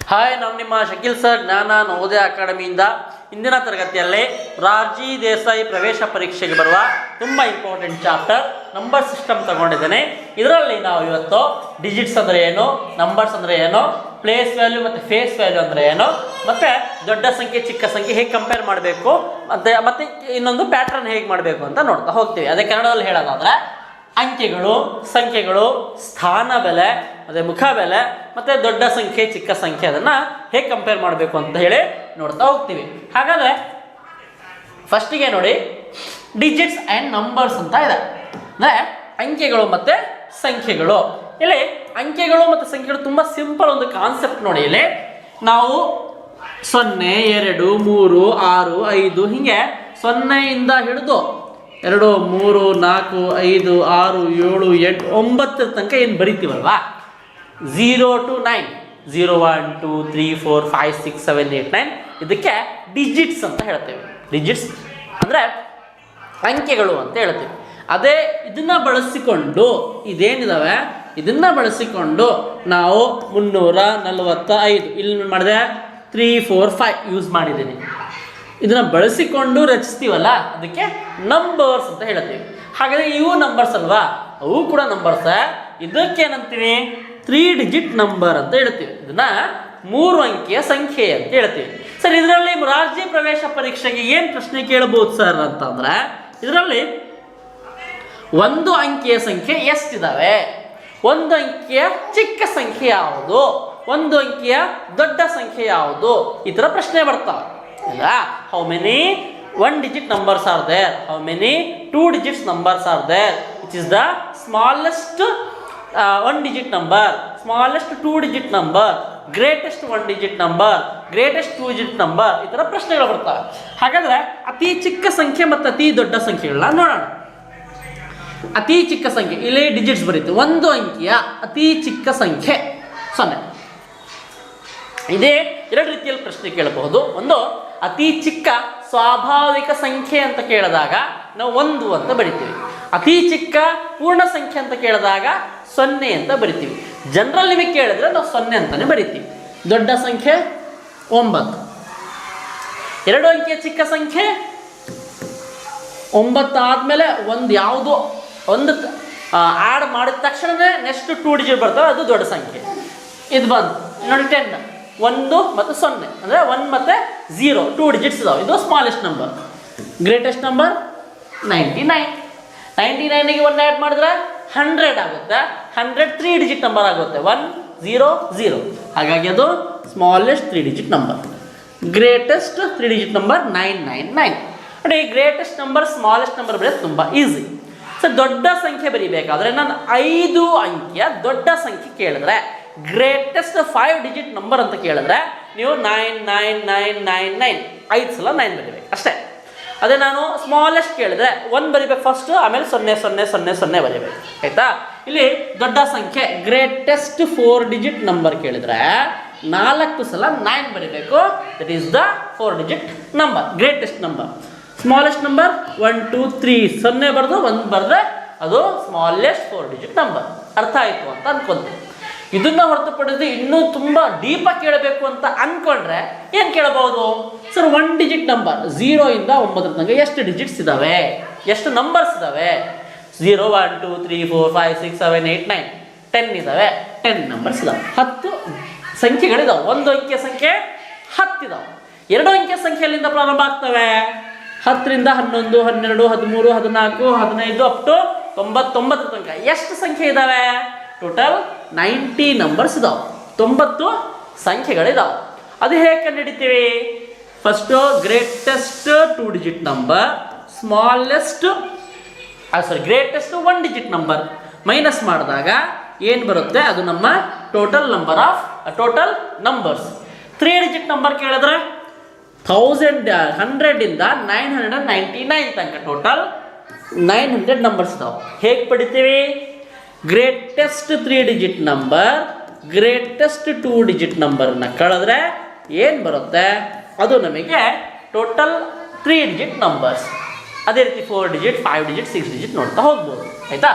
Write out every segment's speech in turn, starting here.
Hi, ನಮ್ಮ ನಿಮ್ಮ Shakeel sir ಜ್ಞಾನ ನವೋದಯ ಅಕಾಡೆಮಿಯಿಂದ ಇಂದಿನ ತರಗತಿಯಲ್ಲಿ ರಾಜಿ ದೇಸಾಯಿ ಪ್ರವೇಶ ಪರೀಕ್ಷೆಗೆ ಬರುವ ತುಂಬ ಇಂಪಾರ್ಟೆಂಟ್ ಚಾಪ್ಟರ್ ನಂಬರ್ ಸಿಸ್ಟಮ್ ತಗೊಂಡಿದ್ದೇನೆ. ಇದರಲ್ಲಿ ನಾವು ಇವತ್ತು ಡಿಜಿಟ್ಸ್ ಅಂದರೆ ಏನು, ನಂಬರ್ಸ್ ಅಂದರೆ ಏನು, ಪ್ಲೇಸ್ ವ್ಯಾಲ್ಯೂ ಮತ್ತು ಫೇಸ್ ವ್ಯಾಲ್ಯೂ ಅಂದರೆ ಏನು, ಮತ್ತು ದೊಡ್ಡ ಸಂಖ್ಯೆ ಚಿಕ್ಕ ಸಂಖ್ಯೆ ಹೇಗೆ ಕಂಪೇರ್ ಮಾಡಬೇಕು ಮತ್ತು ಇನ್ನೊಂದು ಪ್ಯಾಟ್ರನ್ ಹೇಗೆ ಮಾಡಬೇಕು ಅಂತ ನೋಡ್ತಾ ಹೋಗ್ತೀವಿ. ಅದೇ ಕನ್ನಡದಲ್ಲಿ ಹೇಳೋದಾದರೆ ಅಂಕೆಗಳು, ಸಂಖ್ಯೆಗಳು, ಸ್ಥಾನ ಬೆಲೆ ಮತ್ತು ಮುಖ ಬೆಲೆ ಮತ್ತು ದೊಡ್ಡ ಸಂಖ್ಯೆ ಚಿಕ್ಕ ಸಂಖ್ಯೆ ಅದನ್ನು ಹೇಗೆ ಕಂಪೇರ್ ಮಾಡಬೇಕು ಅಂತ ಹೇಳಿ ನೋಡ್ತಾ ಹೋಗ್ತೀವಿ. ಹಾಗಾದರೆ ಫಸ್ಟಿಗೆ ನೋಡಿ, ಡಿಜಿಟ್ಸ್ ಆ್ಯಂಡ್ ನಂಬರ್ಸ್ ಅಂತ ಇದೆ. ಅಂದರೆ ಅಂಕೆಗಳು ಮತ್ತು ಸಂಖ್ಯೆಗಳು. ಇಲ್ಲಿ ಅಂಕೆಗಳು ಮತ್ತು ಸಂಖ್ಯೆಗಳು ತುಂಬ ಸಿಂಪಲ್ ಒಂದು ಕಾನ್ಸೆಪ್ಟ್ ನೋಡಿ. ಇಲ್ಲಿ ನಾವು 0, 2, 3, 6, 5 ಹೀಗೆ 0ಇಂದ ಹಿಡಿದು 2, 3, 4, 5, 6, 7, 8, 9 ತನಕ ಏನು ಬರಿತೀವಲ್ವಾ, 0 to 9, 0, 1, 2, 3, 4, 5, 6, 7, 8, 9 ಇದಕ್ಕೆ ಡಿಜಿಟ್ಸ್ ಅಂತ ಹೇಳ್ತೇವೆ. ಡಿಜಿಟ್ಸ್ ಅಂದರೆ ಅಂಕೆಗಳು ಅಂತ ಹೇಳ್ತೀವಿ. ಅದೇ ಇದನ್ನು ಬಳಸಿಕೊಂಡು ಇದೇನಿದಾವೆ ಇದನ್ನು ಬಳಸಿಕೊಂಡು ನಾವು 345 ಇಲ್ಲಿ ಮಾಡಿದೆ 3, 4, 5 ಯೂಸ್ ಮಾಡಿದ್ದೀನಿ. ಇದನ್ನು ಬಳಸಿಕೊಂಡು ರಚಿಸ್ತೀವಲ್ಲ ಅದಕ್ಕೆ ನಂಬರ್ಸ್ ಅಂತ ಹೇಳ್ತೀವಿ. ಹಾಗಾದರೆ ಇವು ನಂಬರ್ಸ್ ಅಲ್ವಾ, ಅವು ಕೂಡ ನಂಬರ್ಸ್. ಇದಕ್ಕೇನಂತೀವಿ 3 ಡಿಜಿಟ್ ನಂಬರ್ ಅಂತ ಹೇಳ್ತೀವಿ. ಇದನ್ನ 3 ಅಂಕಿಯ ಸಂಖ್ಯೆ ಅಂತ ಹೇಳ್ತೀವಿ. ಸರ್, ಇದರಲ್ಲಿ ರಾಜ್ಯ ಪ್ರವೇಶ ಪರೀಕ್ಷೆಗೆ ಏನು ಪ್ರಶ್ನೆ ಕೇಳಬಹುದು ಸರ್ ಅಂತಂದ್ರೆ, ಇದರಲ್ಲಿ 1 ಅಂಕಿಯ ಸಂಖ್ಯೆ ಎಷ್ಟಿದಾವೆ, 1 ಅಂಕಿಯ ಚಿಕ್ಕ ಸಂಖ್ಯೆ ಯಾವುದು, 1 ಅಂಕಿಯ ದೊಡ್ಡ ಸಂಖ್ಯೆ ಯಾವುದು, ಈ ಥರ ಪ್ರಶ್ನೆ ಬರ್ತಾವೆ. How many 1 digit numbers are there? How many 2 digits numbers are there? Which is the smallest 1 digit number, smallest 2 digit number, greatest 1 digit number, greatest 2 digit number, ಈ ಥರ ಪ್ರಶ್ನೆಗಳು ಬರ್ತವೆ. ಹಾಗಾದರೆ ಅತಿ ಚಿಕ್ಕ ಸಂಖ್ಯೆ ಮತ್ತು ಅತಿ ದೊಡ್ಡ ಸಂಖ್ಯೆಗಳನ್ನ ನೋಡೋಣ. ಅತಿ ಚಿಕ್ಕ ಸಂಖ್ಯೆ ಇಲ್ಲಿ ಡಿಜಿಟ್ಸ್ ಬರೀತು. 1 ಅಂಕಿಯ ಅತಿ ಚಿಕ್ಕ ಸಂಖ್ಯೆ 0. ಇದೇ 2 ರೀತಿಯಲ್ಲಿ ಪ್ರಶ್ನೆ ಕೇಳಬಹುದು. ಒಂದು, ಅತಿ ಚಿಕ್ಕ ಸ್ವಾಭಾವಿಕ ಸಂಖ್ಯೆ ಅಂತ ಕೇಳಿದಾಗ ನಾವು 1 ಅಂತ ಬರಿತೀವಿ. ಅತಿ ಚಿಕ್ಕ ಪೂರ್ಣ ಸಂಖ್ಯೆ ಅಂತ ಕೇಳಿದಾಗ 0 ಅಂತ ಬರಿತೀವಿ. ಜನರಲ್ ನಿಮಗೆ ಕೇಳಿದ್ರೆ ನಾವು 0 ಅಂತಲೇ ಬರಿತೀವಿ. ದೊಡ್ಡ ಸಂಖ್ಯೆ 9. 2 ಅಂಕಿಯ ಚಿಕ್ಕ ಸಂಖ್ಯೆ 9 ಆದಮೇಲೆ ಒಂದು ಯಾವುದೋ ಒಂದು ಆ್ಯಡ್ ಮಾಡಿದ ತಕ್ಷಣವೇ ನೆಕ್ಸ್ಟ್ 2 ಡಿಜಿಟ್ ಬರ್ತವೆ, ಅದು ದೊಡ್ಡ ಸಂಖ್ಯೆ. ಇದು ಬಂದು ನೋಡಿ 10, 1 ಮತ್ತು 0 ಅಂದರೆ 1 ಮತ್ತು 0 2 ಡಿಜಿಟ್ಸ್ ಇದಾವೆ. ಇದು smallest number. Greatest number 99. 99ಗೆ 1 add ಮಾಡಿದ್ರೆ 100 ಆಗುತ್ತೆ. 100 3 ಡಿಜಿಟ್ ನಂಬರ್ ಆಗುತ್ತೆ. 1, 0, 0. ಹಾಗಾಗಿ ಅದು smallest 3 digit number. Greatest 3 digit number 999. ನೋಡಿ, ಗ್ರೇಟೆಸ್ಟ್ ನಂಬರ್ ಸ್ಮಾಲೆಸ್ಟ್ ನಂಬರ್ ಬರೆಯೋದು ತುಂಬ ಈಸಿ. ಸೊ ದೊಡ್ಡ ಸಂಖ್ಯೆ ಬರೀಬೇಕಾದ್ರೆ ನಾನು 5 ಅಂಕಿಯ ದೊಡ್ಡ ಸಂಖ್ಯೆ ಕೇಳಿದ್ರೆ, ಗ್ರೇಟೆಸ್ಟ್ 5 ಡಿಜಿಟ್ ನಂಬರ್ ಅಂತ ಕೇಳಿದ್ರೆ ನೀವು 99999 5 ಸಲ 9 ಬರೀಬೇಕು ಅಷ್ಟೇ. ಅದೇ ನಾನು ಸ್ಮಾಲೆಸ್ಟ್ ಕೇಳಿದ್ರೆ 1 ಬರೀಬೇಕು ಫಸ್ಟ್, ಆಮೇಲೆ 00000 ಬರೀಬೇಕು. ಆಯ್ತಾ? ಇಲ್ಲಿ ದೊಡ್ಡ ಸಂಖ್ಯೆ ಗ್ರೇಟೆಸ್ಟ್ 4 ಡಿಜಿಟ್ ನಂಬರ್ ಕೇಳಿದ್ರೆ 4 ಸಲ 9 ಬರೀಬೇಕು. That is the 4 digit number, greatest number. Smallest number 1, 2, 3 0 ಬರೆದು 1 ಬರೆದ್ರೆ ಅದು ಸ್ಮಾಲೆಸ್ಟ್ 4 ಡಿಜಿಟ್ ನಂಬರ್. ಅರ್ಥ ಆಯಿತು ಅಂತ ಅನ್ಕೊಂತೀನಿ. ಇದನ್ನು ಹೊರತುಪಡಿಸಿ ಇನ್ನೂ ತುಂಬ ಡೀಪಾಗಿ ಕೇಳಬೇಕು ಅಂತ ಅಂದ್ಕೊಂಡ್ರೆ ಏನು ಕೇಳಬಹುದು ಸರ್? 1 ಡಿಜಿಟ್ ನಂಬರ್ 0 ಇಂದ 9 ತನಕ ಎಷ್ಟು ಡಿಜಿಟ್ಸ್ ಇದ್ದಾವೆ, ಎಷ್ಟು ನಂಬರ್ಸ್ ಇದ್ದಾವೆ? 0, 1, 2, 3, 4, 5, 6, 7, 8, 9 10 ಇದ್ದಾವೆ. 10 ನಂಬರ್ಸ್ ಇದ್ದಾವೆ. 10 ಸಂಖ್ಯೆಗಳಿದಾವೆ. 1 ಅಂಕಿಯ ಸಂಖ್ಯೆ 10 ಇದಾವೆ. 2 ಅಂಕಿಯ ಸಂಖ್ಯೆಯಲ್ಲಿಂದ ಪ್ರಾರಂಭ ಆಗ್ತವೆ. 10ರಿಂದ 11, 12, 13, 14, 15 ಅಪ್ ಟು 99 ತನಕ ಎಷ್ಟು ಸಂಖ್ಯೆ ಇದ್ದಾವೆ? ಟೋಟಲ್ 90 ನಂಬರ್ಸ್ ಇದಾವೆ. 90 ಸಂಖ್ಯೆಗಳಿದಾವೆ. ಅದು ಹೇಗೆ ಕಂಡುಹಿಡಿತೀವಿ? First greatest 2 digit number, greatest 1 digit number minus ಮಾಡಿದಾಗ ಏನು ಬರುತ್ತೆ ಅದು ನಮ್ಮ total number of total numbers. 3 digit number ಕೇಳಿದ್ರೆ 100 ಇಂದ 999 ತನಕ ಟೋಟಲ್ 900 ನಂಬರ್ಸ್ ಇದಾವೆ. ಹೇಗೆ ಪಡಿತೀವಿ? Greatest 3 digit number greatest 2 digit ನಂಬರ್ನ ಕಳೆದ್ರೆ ಏನು ಬರುತ್ತೆ ಅದು ನಮಗೆ ಟೋಟಲ್ 3 ಡಿಜಿಟ್ ನಂಬರ್ಸ್. ಅದೇ ರೀತಿ 4 ಡಿಜಿಟ್, 5 ಡಿಜಿಟ್, 6 ಡಿಜಿಟ್ ನೋಡ್ತಾ ಹೋಗ್ಬೋದು. ಆಯಿತಾ?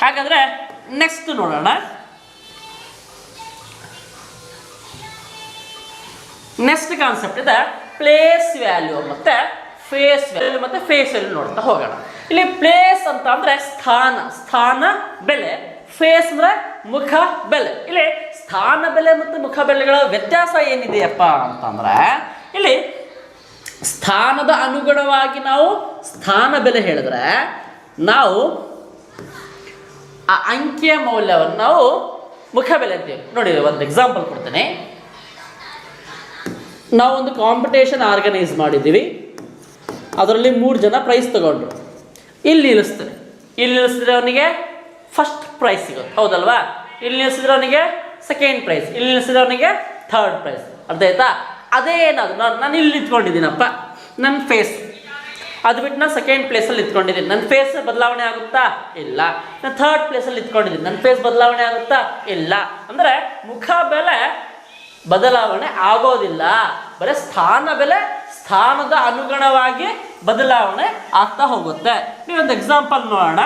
ಹಾಗಾದರೆ ನೆಕ್ಸ್ಟ್ ನೋಡೋಣ. ನೆಕ್ಸ್ಟ್ ಕಾನ್ಸೆಪ್ಟ್ ಇದೆ ಪ್ಲೇಸ್ ವ್ಯಾಲ್ಯೂ ಮತ್ತು ಫೇಸ್ ವ್ಯಾಲ್ಯೂ ಮತ್ತು ಫೇಸ್ ವ್ಯಾಲ್ಯೂ ನೋಡ್ತಾ ಹೋಗೋಣ. ಇಲ್ಲಿ ಪ್ಲೇಸ್ ಅಂತ ಅಂದರೆ ಸ್ಥಾನ ಬೆಲೆ, ಫೇಸ್ ಅಂದರೆ ಮುಖ ಬೆಲೆ. ಇಲ್ಲಿ ಸ್ಥಾನ ಬೆಲೆ ಮತ್ತು ಮುಖ ಬೆಲೆಗಳ ವ್ಯತ್ಯಾಸ ಏನಿದೆಯಪ್ಪ ಅಂತಂದ್ರೆ, ಇಲ್ಲಿ ಸ್ಥಾನದ ಅನುಗುಣವಾಗಿ ನಾವು ಸ್ಥಾನ ಬೆಲೆ ಹೇಳಿದ್ರೆ ನಾವು ಆ ಅಂಕಿಯ ಮೌಲ್ಯವನ್ನು ನಾವು ಮುಖ ಬೆಲೆ ಅಂತೀವಿ. ನೋಡಿ ಒಂದು ಎಕ್ಸಾಂಪಲ್ ಕೊಡ್ತೇನೆ. ನಾವೊಂದು ಕಾಂಪಿಟೇಷನ್ ಆರ್ಗನೈಸ್ ಮಾಡಿದ್ದೀವಿ, ಅದರಲ್ಲಿ 3 ಜನ ಪ್ರೈಸ್ ತಗೊಂಡ್ರು. ಇಲ್ಲಿ ನಿಲ್ಲಿಸಿದ್ರೆ ಅವನಿಗೆ ಫಸ್ಟ್ ಪ್ರೈಸ್ ಸಿಗುತ್ತೆ, ಹೌದಲ್ವಾ? ಇಲ್ಲಿ ನಿಲ್ಲಿಸಿದ್ರೆ ಅವನಿಗೆ ಸೆಕೆಂಡ್ ಪ್ರೈಸ್, ಇಲ್ಲಿ ನಿಲ್ಲಿಸಿದ್ರೆ ಅವನಿಗೆ ಥರ್ಡ್ ಪ್ರೈಸ್. ಅರ್ಥ ಆಯ್ತಾ? ಅದೇ ಏನಾದ್ರು ನಾನು ಇಲ್ಲಿ ನಿಂತ್ಕೊಂಡಿದ್ದೀನಪ್ಪ, ನನ್ನ ಫೇಸ್ ಅದು ಬಿಟ್ಟು ನಾನು ಸೆಕೆಂಡ್ ಪ್ಲೇಸಲ್ಲಿ ನಿಂತ್ಕೊಂಡಿದ್ದೀನಿ, ನನ್ನ ಫೇಸ್ ಬದಲಾವಣೆ ಆಗುತ್ತಾ? ಇಲ್ಲ. ನಾನು ಥರ್ಡ್ ಪ್ಲೇಸಲ್ಲಿ ನಿಂತ್ಕೊಂಡಿದ್ದೀನಿ, ನನ್ನ ಫೇಸ್ ಬದಲಾವಣೆ ಆಗುತ್ತಾ? ಇಲ್ಲ. ಅಂದರೆ ಮುಖ ಬೆಲೆ ಬದಲಾವಣೆ ಆಗೋದಿಲ್ಲ, ಬರೀ ಸ್ಥಾನ ಬೆಲೆ ಸ್ಥಾನದ ಅನುಗುಣವಾಗಿ ಬದಲಾವಣೆ ಆಗ್ತಾ ಹೋಗುತ್ತೆ. ನೀವೊಂದು ಎಕ್ಸಾಂಪಲ್ ನೋಡೋಣ.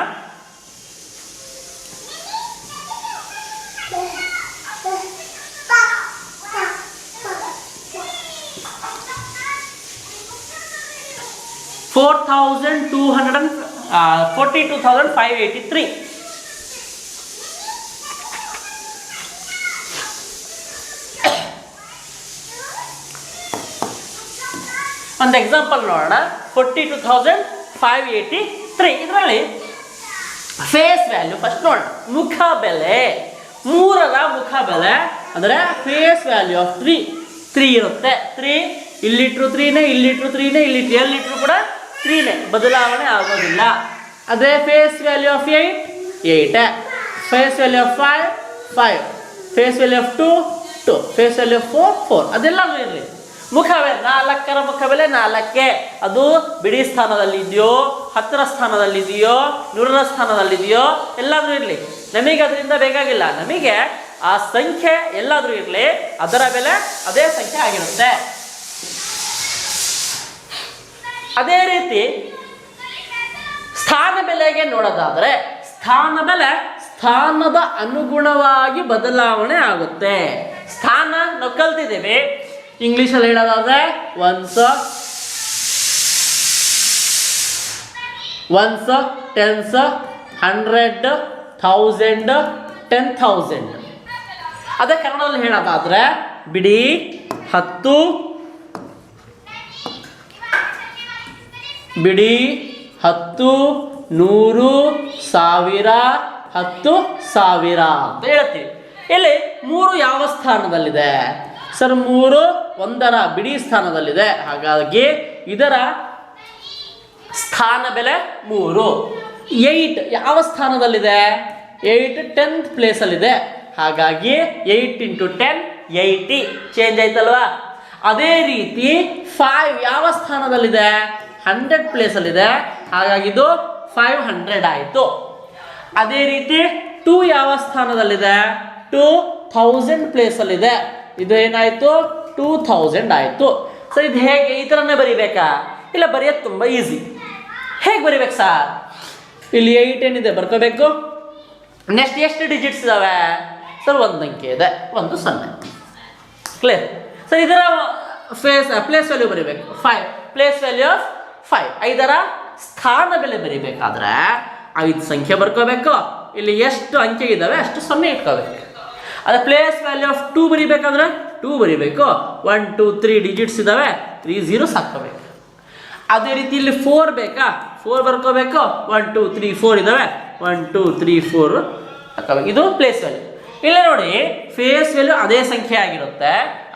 $42,583. ಒಂದು ಎಕ್ಸಾಂಪಲ್ ನೋಡೋಣ. 42,583. ಇದರಲ್ಲಿ ಫೇಸ್ ವ್ಯಾಲ್ಯೂ ಫಸ್ಟ್ ನೋಡೋಣ. ಮುಖ ಬೆಲೆ 3ರ ಮುಖ ಬೆಲೆ ಅಂದರೆ ಫೇಸ್ ವ್ಯಾಲ್ಯೂ ಆಫ್ 3 ಇರುತ್ತೆ. 3 ಇಲ್ಲಿಟ್ರು 3ನೇ, ಇಲ್ಲಿಟ್ರು 3ನೇ, ಇಲ್ಲಿ ಎಲ್ಲಿಟ್ರು ಕೂಡ 3ನೇ, ಬದಲಾವಣೆ ಆಗೋದಿಲ್ಲ. ಅದೇ face value of 8 face value of 5 face value of 2 face value of 4 ಅದೆಲ್ಲವೂ ಇರಲಿ. ಮುಖ ಬೆಲೆ 4ರ ಮುಖ ಬೆಲೆ 4. ಅದು ಬಿಡಿ ಸ್ಥಾನದಲ್ಲಿದೆಯೋ, ಹತ್ತರ ಸ್ಥಾನದಲ್ಲಿದೆಯೋ, 100ರ ಸ್ಥಾನದಲ್ಲಿದೆಯೋ, ಎಲ್ಲಾದರೂ ಇರಲಿ, ನಮಗೆ ಅದರಿಂದ ಬೇಕಾಗಿಲ್ಲ. ನಮಗೆ ಆ ಸಂಖ್ಯೆ ಎಲ್ಲಾದರೂ ಇರಲಿ, ಅದರ ಬೆಲೆ ಅದೇ ಸಂಖ್ಯೆ ಆಗಿರುತ್ತೆ. ಅದೇ ರೀತಿ ಸ್ಥಾನ ಬೆಲೆಗೆ ನೋಡೋದಾದರೆ, ಸ್ಥಾನ ಬೆಲೆ ಸ್ಥಾನದ ಅನುಗುಣವಾಗಿ ಬದಲಾವಣೆ ಆಗುತ್ತೆ. ಸ್ಥಾನ ನಾವು ಕಲ್ತಿದ್ದೇವೆ, ಇಂಗ್ಲೀಷಲ್ಲಿ ಹೇಳೋದಾದ್ರೆ ಒನ್ಸ್, ಟೆನ್ಸ್, 100, 1000, 10,000. ಅದೇ ಕನ್ನಡದಲ್ಲಿ ಹೇಳೋದಾದ್ರೆ ಬಿಡಿ 10, ಬಿಡಿ 10, 100, 1000, 10,000 ಅಂತ ಹೇಳ್ತೀವಿ. ಇಲ್ಲಿ 3 ಯಾವ ಸ್ಥಾನದಲ್ಲಿದೆ ಸರ್? 3 1ರ ಬಿಡಿ ಸ್ಥಾನದಲ್ಲಿದೆ. ಹಾಗಾಗಿ ಇದರ ಸ್ಥಾನ ಬೆಲೆ 3. 8 ಯಾವ ಸ್ಥಾನದಲ್ಲಿದೆ? 8 10th ಪ್ಲೇಸಲ್ಲಿದೆ. ಹಾಗಾಗಿ 8 × 10 80 ಚೇಂಜ್ ಆಯ್ತಲ್ವಾ? ಅದೇ ರೀತಿ 5 ಯಾವ ಸ್ಥಾನದಲ್ಲಿದೆ? 100 ಪ್ಲೇಸಲ್ಲಿದೆ. ಹಾಗಾಗಿ ಇದು 500 ಆಯಿತು. ಅದೇ ರೀತಿ 2 ಯಾವ ಸ್ಥಾನದಲ್ಲಿದೆ? 2000 ಪ್ಲೇಸಲ್ಲಿದೆ. ಇದು ಏನಾಯಿತು? 2000 ಆಯಿತು. ಸೊ ಇದು ಹೇಗೆ? ಈ ಥರನೇ ಬರಿಬೇಕಾ? ಇಲ್ಲ, ಬರೆಯೋದು ತುಂಬ ಈಸಿ. ಹೇಗೆ ಬರಿಬೇಕು ಸರ್? ಇಲ್ಲಿ 8 ಏನಿದೆ ಬರ್ಕೋಬೇಕು. ನೆಕ್ಸ್ಟ್ ಎಷ್ಟು ಡಿಜಿಟ್ಸ್ ಇದ್ದಾವೆ ಸರ್? 1 ಅಂಕೆ ಇದೆ, 1 0. Clear sir? ಇದರ ಪ್ಲೇಸ್ ವ್ಯಾಲ್ಯೂ ಬರಿಬೇಕು 5. Place value of 5. 5ರ ಸ್ಥಾನ ಬೆಲೆ ಬರಿಬೇಕಾದ್ರೆ 5 ಸಂಖ್ಯೆ ಬರ್ಕೋಬೇಕು. ಇಲ್ಲಿ ಎಷ್ಟು ಅಂಕೆ ಇದ್ದಾವೆ ಅಷ್ಟು 0 ಇಟ್ಕೋಬೇಕು. ಅದೇ ಪ್ಲೇಸ್ ವ್ಯಾಲ್ಯೂ ಆಫ್ 2 ಬರಿಬೇಕಾದ್ರೆ 2 ಬರಿಬೇಕು. 1 2 3 ಡಿಜಿಟ್ಸ್ ಇದ್ದಾವೆ, 3 zeros ಹಾಕೋಬೇಕು. ಅದೇ ರೀತಿ ಇಲ್ಲಿ 4 ಬೇಕಾ? 4 ಬರ್ಕೋಬೇಕು. 1 2 3 4 ಇದ್ದಾವೆ, 1 2 3 4 ಹಾಕೋಬೇಕು. ಇದು ಪ್ಲೇಸ್ ವ್ಯಾಲ್ಯೂ. ಇಲ್ಲಿ ನೋಡಿ, ಫೇಸ್ ವ್ಯಾಲ್ಯೂ ಅದೇ ಸಂಖ್ಯೆ ಆಗಿರುತ್ತೆ,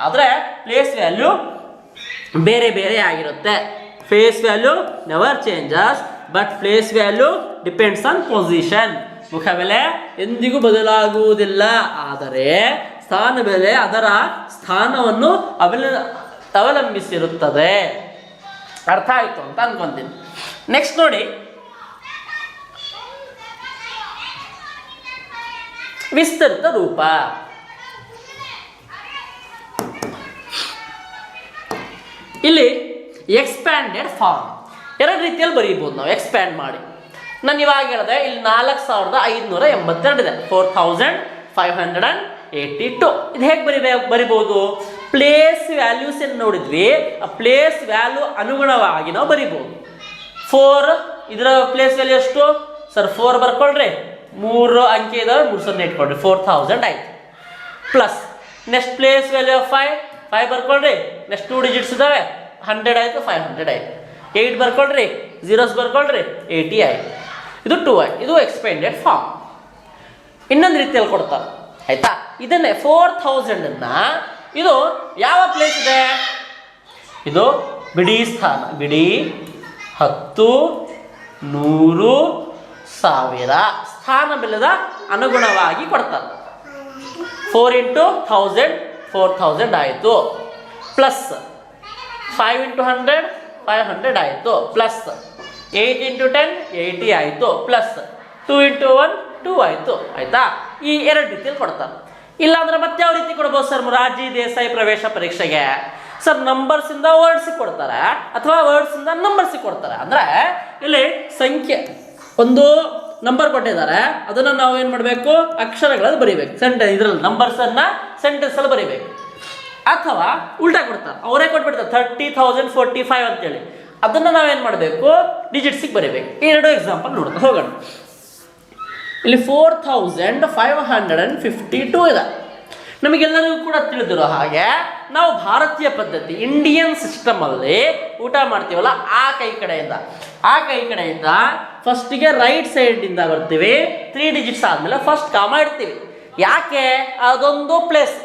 ಆದರೆ ಪ್ಲೇಸ್ ವ್ಯಾಲ್ಯೂ ಬೇರೆ ಬೇರೆ ಆಗಿರುತ್ತೆ. Face value never changes, but place value depends on position. ಮುಖ ಬೆಲೆ ಎಂದಿಗೂ ಬದಲಾಗುವುದಿಲ್ಲ, ಆದರೆ ಸ್ಥಾನ ಬೆಲೆ ಅದರ ಸ್ಥಾನವನ್ನು ಅವಲಂಬಿಸಿರುತ್ತದೆ. ಅರ್ಥ ಆಯಿತು ಅಂತ ಅನ್ಕೊಂತೀನಿ. ನೆಕ್ಸ್ಟ್ ನೋಡಿ, ವಿಸ್ತೃತ ರೂಪ. ಇಲ್ಲಿ ಎಕ್ಸ್ಪ್ಯಾಂಡೆಡ್ ಫಾರ್ಮ್ 2 ರೀತಿಯಲ್ಲಿ ಬರೀಬೋದು ನಾವು ಎಕ್ಸ್ಪ್ಯಾಂಡ್ ಮಾಡಿ. ನಾನು ಇವಾಗ ಹೇಳಿದೆ, ಇಲ್ಲಿ 4582 ಇದೆ, 4582. ಇದು ಹೇಗೆ ಬರಿಬೋದು? ಪ್ಲೇಸ್ ವ್ಯಾಲ್ಯೂಸ್ ಏನು ನೋಡಿದ್ವಿ, ಆ ಪ್ಲೇಸ್ ವ್ಯಾಲ್ಯೂ ಅನುಗುಣವಾಗಿ ನಾವು ಬರಿಬೋದು. 4 ಇದರ ಪ್ಲೇಸ್ ವ್ಯಾಲ್ಯೂ ಎಷ್ಟು ಸರ್? 4 ಬರ್ಕೊಳ್ರಿ, 3 ಅಂಕೆ ಇದಾವೆ, 3 0 ಇಟ್ಕೊಳ್ರಿ, 4000 ಆಯ್ತು. ಪ್ಲಸ್ ನೆಕ್ಸ್ಟ್ ಪ್ಲೇಸ್ ವ್ಯಾಲ್ಯೂ 5 ಬರ್ಕೊಳ್ರಿ, ನೆಕ್ಸ್ಟ್ 2 ಡಿಜಿಟ್ಸ್ ಇದಾವೆ, 100 ಆಯಿತು, 500 ಆಯಿತು. 8 ಬರ್ಕೊಳ್ರಿ, ಜೀರೋಸ್ ಬರ್ಕೊಳ್ರಿ, 80 ಆಯಿತು. ಇದು 2i, ಇದು ಎಕ್ಸ್ಪೆಂಡೆಡ್ ಫಾರ್ಮ್. ಇನ್ನೊಂದು ರೀತಿಯಲ್ಲಿ ಕೊಡ್ತಾರೆ ಆಯ್ತಾ. ಇದನ್ನೇ 4000 ಇದು ಯಾವ ಪ್ಲೇಸ್ ಇದೆ? ಇದು ಬಿಡಿ ಸ್ಥಾನ, ಬಿಡಿ 10, 100, 1000 ಸ್ಥಾನ ಬೆಲೆದ ಅನುಗುಣವಾಗಿ ಕೊಡ್ತಾರೆ. 4 × 1000 4000 ಆಯಿತು. ಪ್ಲಸ್ 5 × 100 500 ಆಯಿತು. ಪ್ಲಸ್ 8 × 10 80 ಆಯಿತು. ಪ್ಲಸ್ 2 × 1 2 ಆಯಿತು. ಆಯಿತಾ. ಈ ಎರಡು ರೀತಿಯಲ್ಲಿ ಕೊಡ್ತಾರೆ. ಇಲ್ಲಾಂದ್ರೆ ಮತ್ತೆ ಯಾವ ರೀತಿ ಕೊಡ್ಬೋದು ಸರ್? ಮೊರಾರ್ಜಿ ದೇಸಾಯಿ ಪ್ರವೇಶ ಪರೀಕ್ಷೆಗೆ ಸರ್ ನಂಬರ್ಸಿಂದ ವರ್ಡ್ಸಿಗೆ ಕೊಡ್ತಾರೆ ಅಥವಾ ವರ್ಡ್ಸಿಂದ ನಂಬರ್ಸಿಗೆ ಕೊಡ್ತಾರೆ. ಅಂದರೆ ಇಲ್ಲಿ ಸಂಖ್ಯೆ ಒಂದು ನಂಬರ್ ಕೊಟ್ಟಿದ್ದಾರೆ, ಅದನ್ನು ನಾವು ಏನು ಮಾಡಬೇಕು? ಅಕ್ಷರಗಳಲ್ಲಿ ಬರೀಬೇಕು. ಇದರಲ್ಲಿ ನಂಬರ್ಸನ್ನು ಸೆಂಟೆನ್ಸಲ್ಲಿ ಬರೀಬೇಕು. ಅಥವಾ ಉಲ್ಟಾ ಕೊಡ್ತಾರೆ, ಅವರೇ ಕೊಟ್ಬಿಡ್ತಾರೆ 30,045 ಅಂತೇಳಿ, ಅದನ್ನು ನಾವೇನು ಮಾಡಬೇಕು? ಡಿಜಿಟ್ಸಿಗೆ ಬರೀಬೇಕು. ಈ ಎರಡು ಎಕ್ಸಾಂಪಲ್ ನೋಡ್ತಾ ಹೋಗೋಣ. ಇಲ್ಲಿ 4552 ಇದೆ. ನಮಗೆಲ್ಲರಿಗೂ ಕೂಡ ತಿಳಿದಿರೋ ಹಾಗೆ ನಾವು ಭಾರತೀಯ ಪದ್ಧತಿ ಇಂಡಿಯನ್ ಸಿಸ್ಟಮಲ್ಲಿ ಊಟ ಮಾಡ್ತೀವಲ್ಲ, ಆ ಕೈ ಕಡೆಯಿಂದ ಫಸ್ಟಿಗೆ ರೈಟ್ ಸೈಡಿಂದ ಬರ್ತೀವಿ. 3 ಡಿಜಿಟ್ಸ್ ಆದಮೇಲೆ ಫಸ್ಟ್ ಕಾಮ ಇಡ್ತೀವಿ. ಯಾಕೆ? ಅದೊಂದು ಪ್ಲೇಸ್,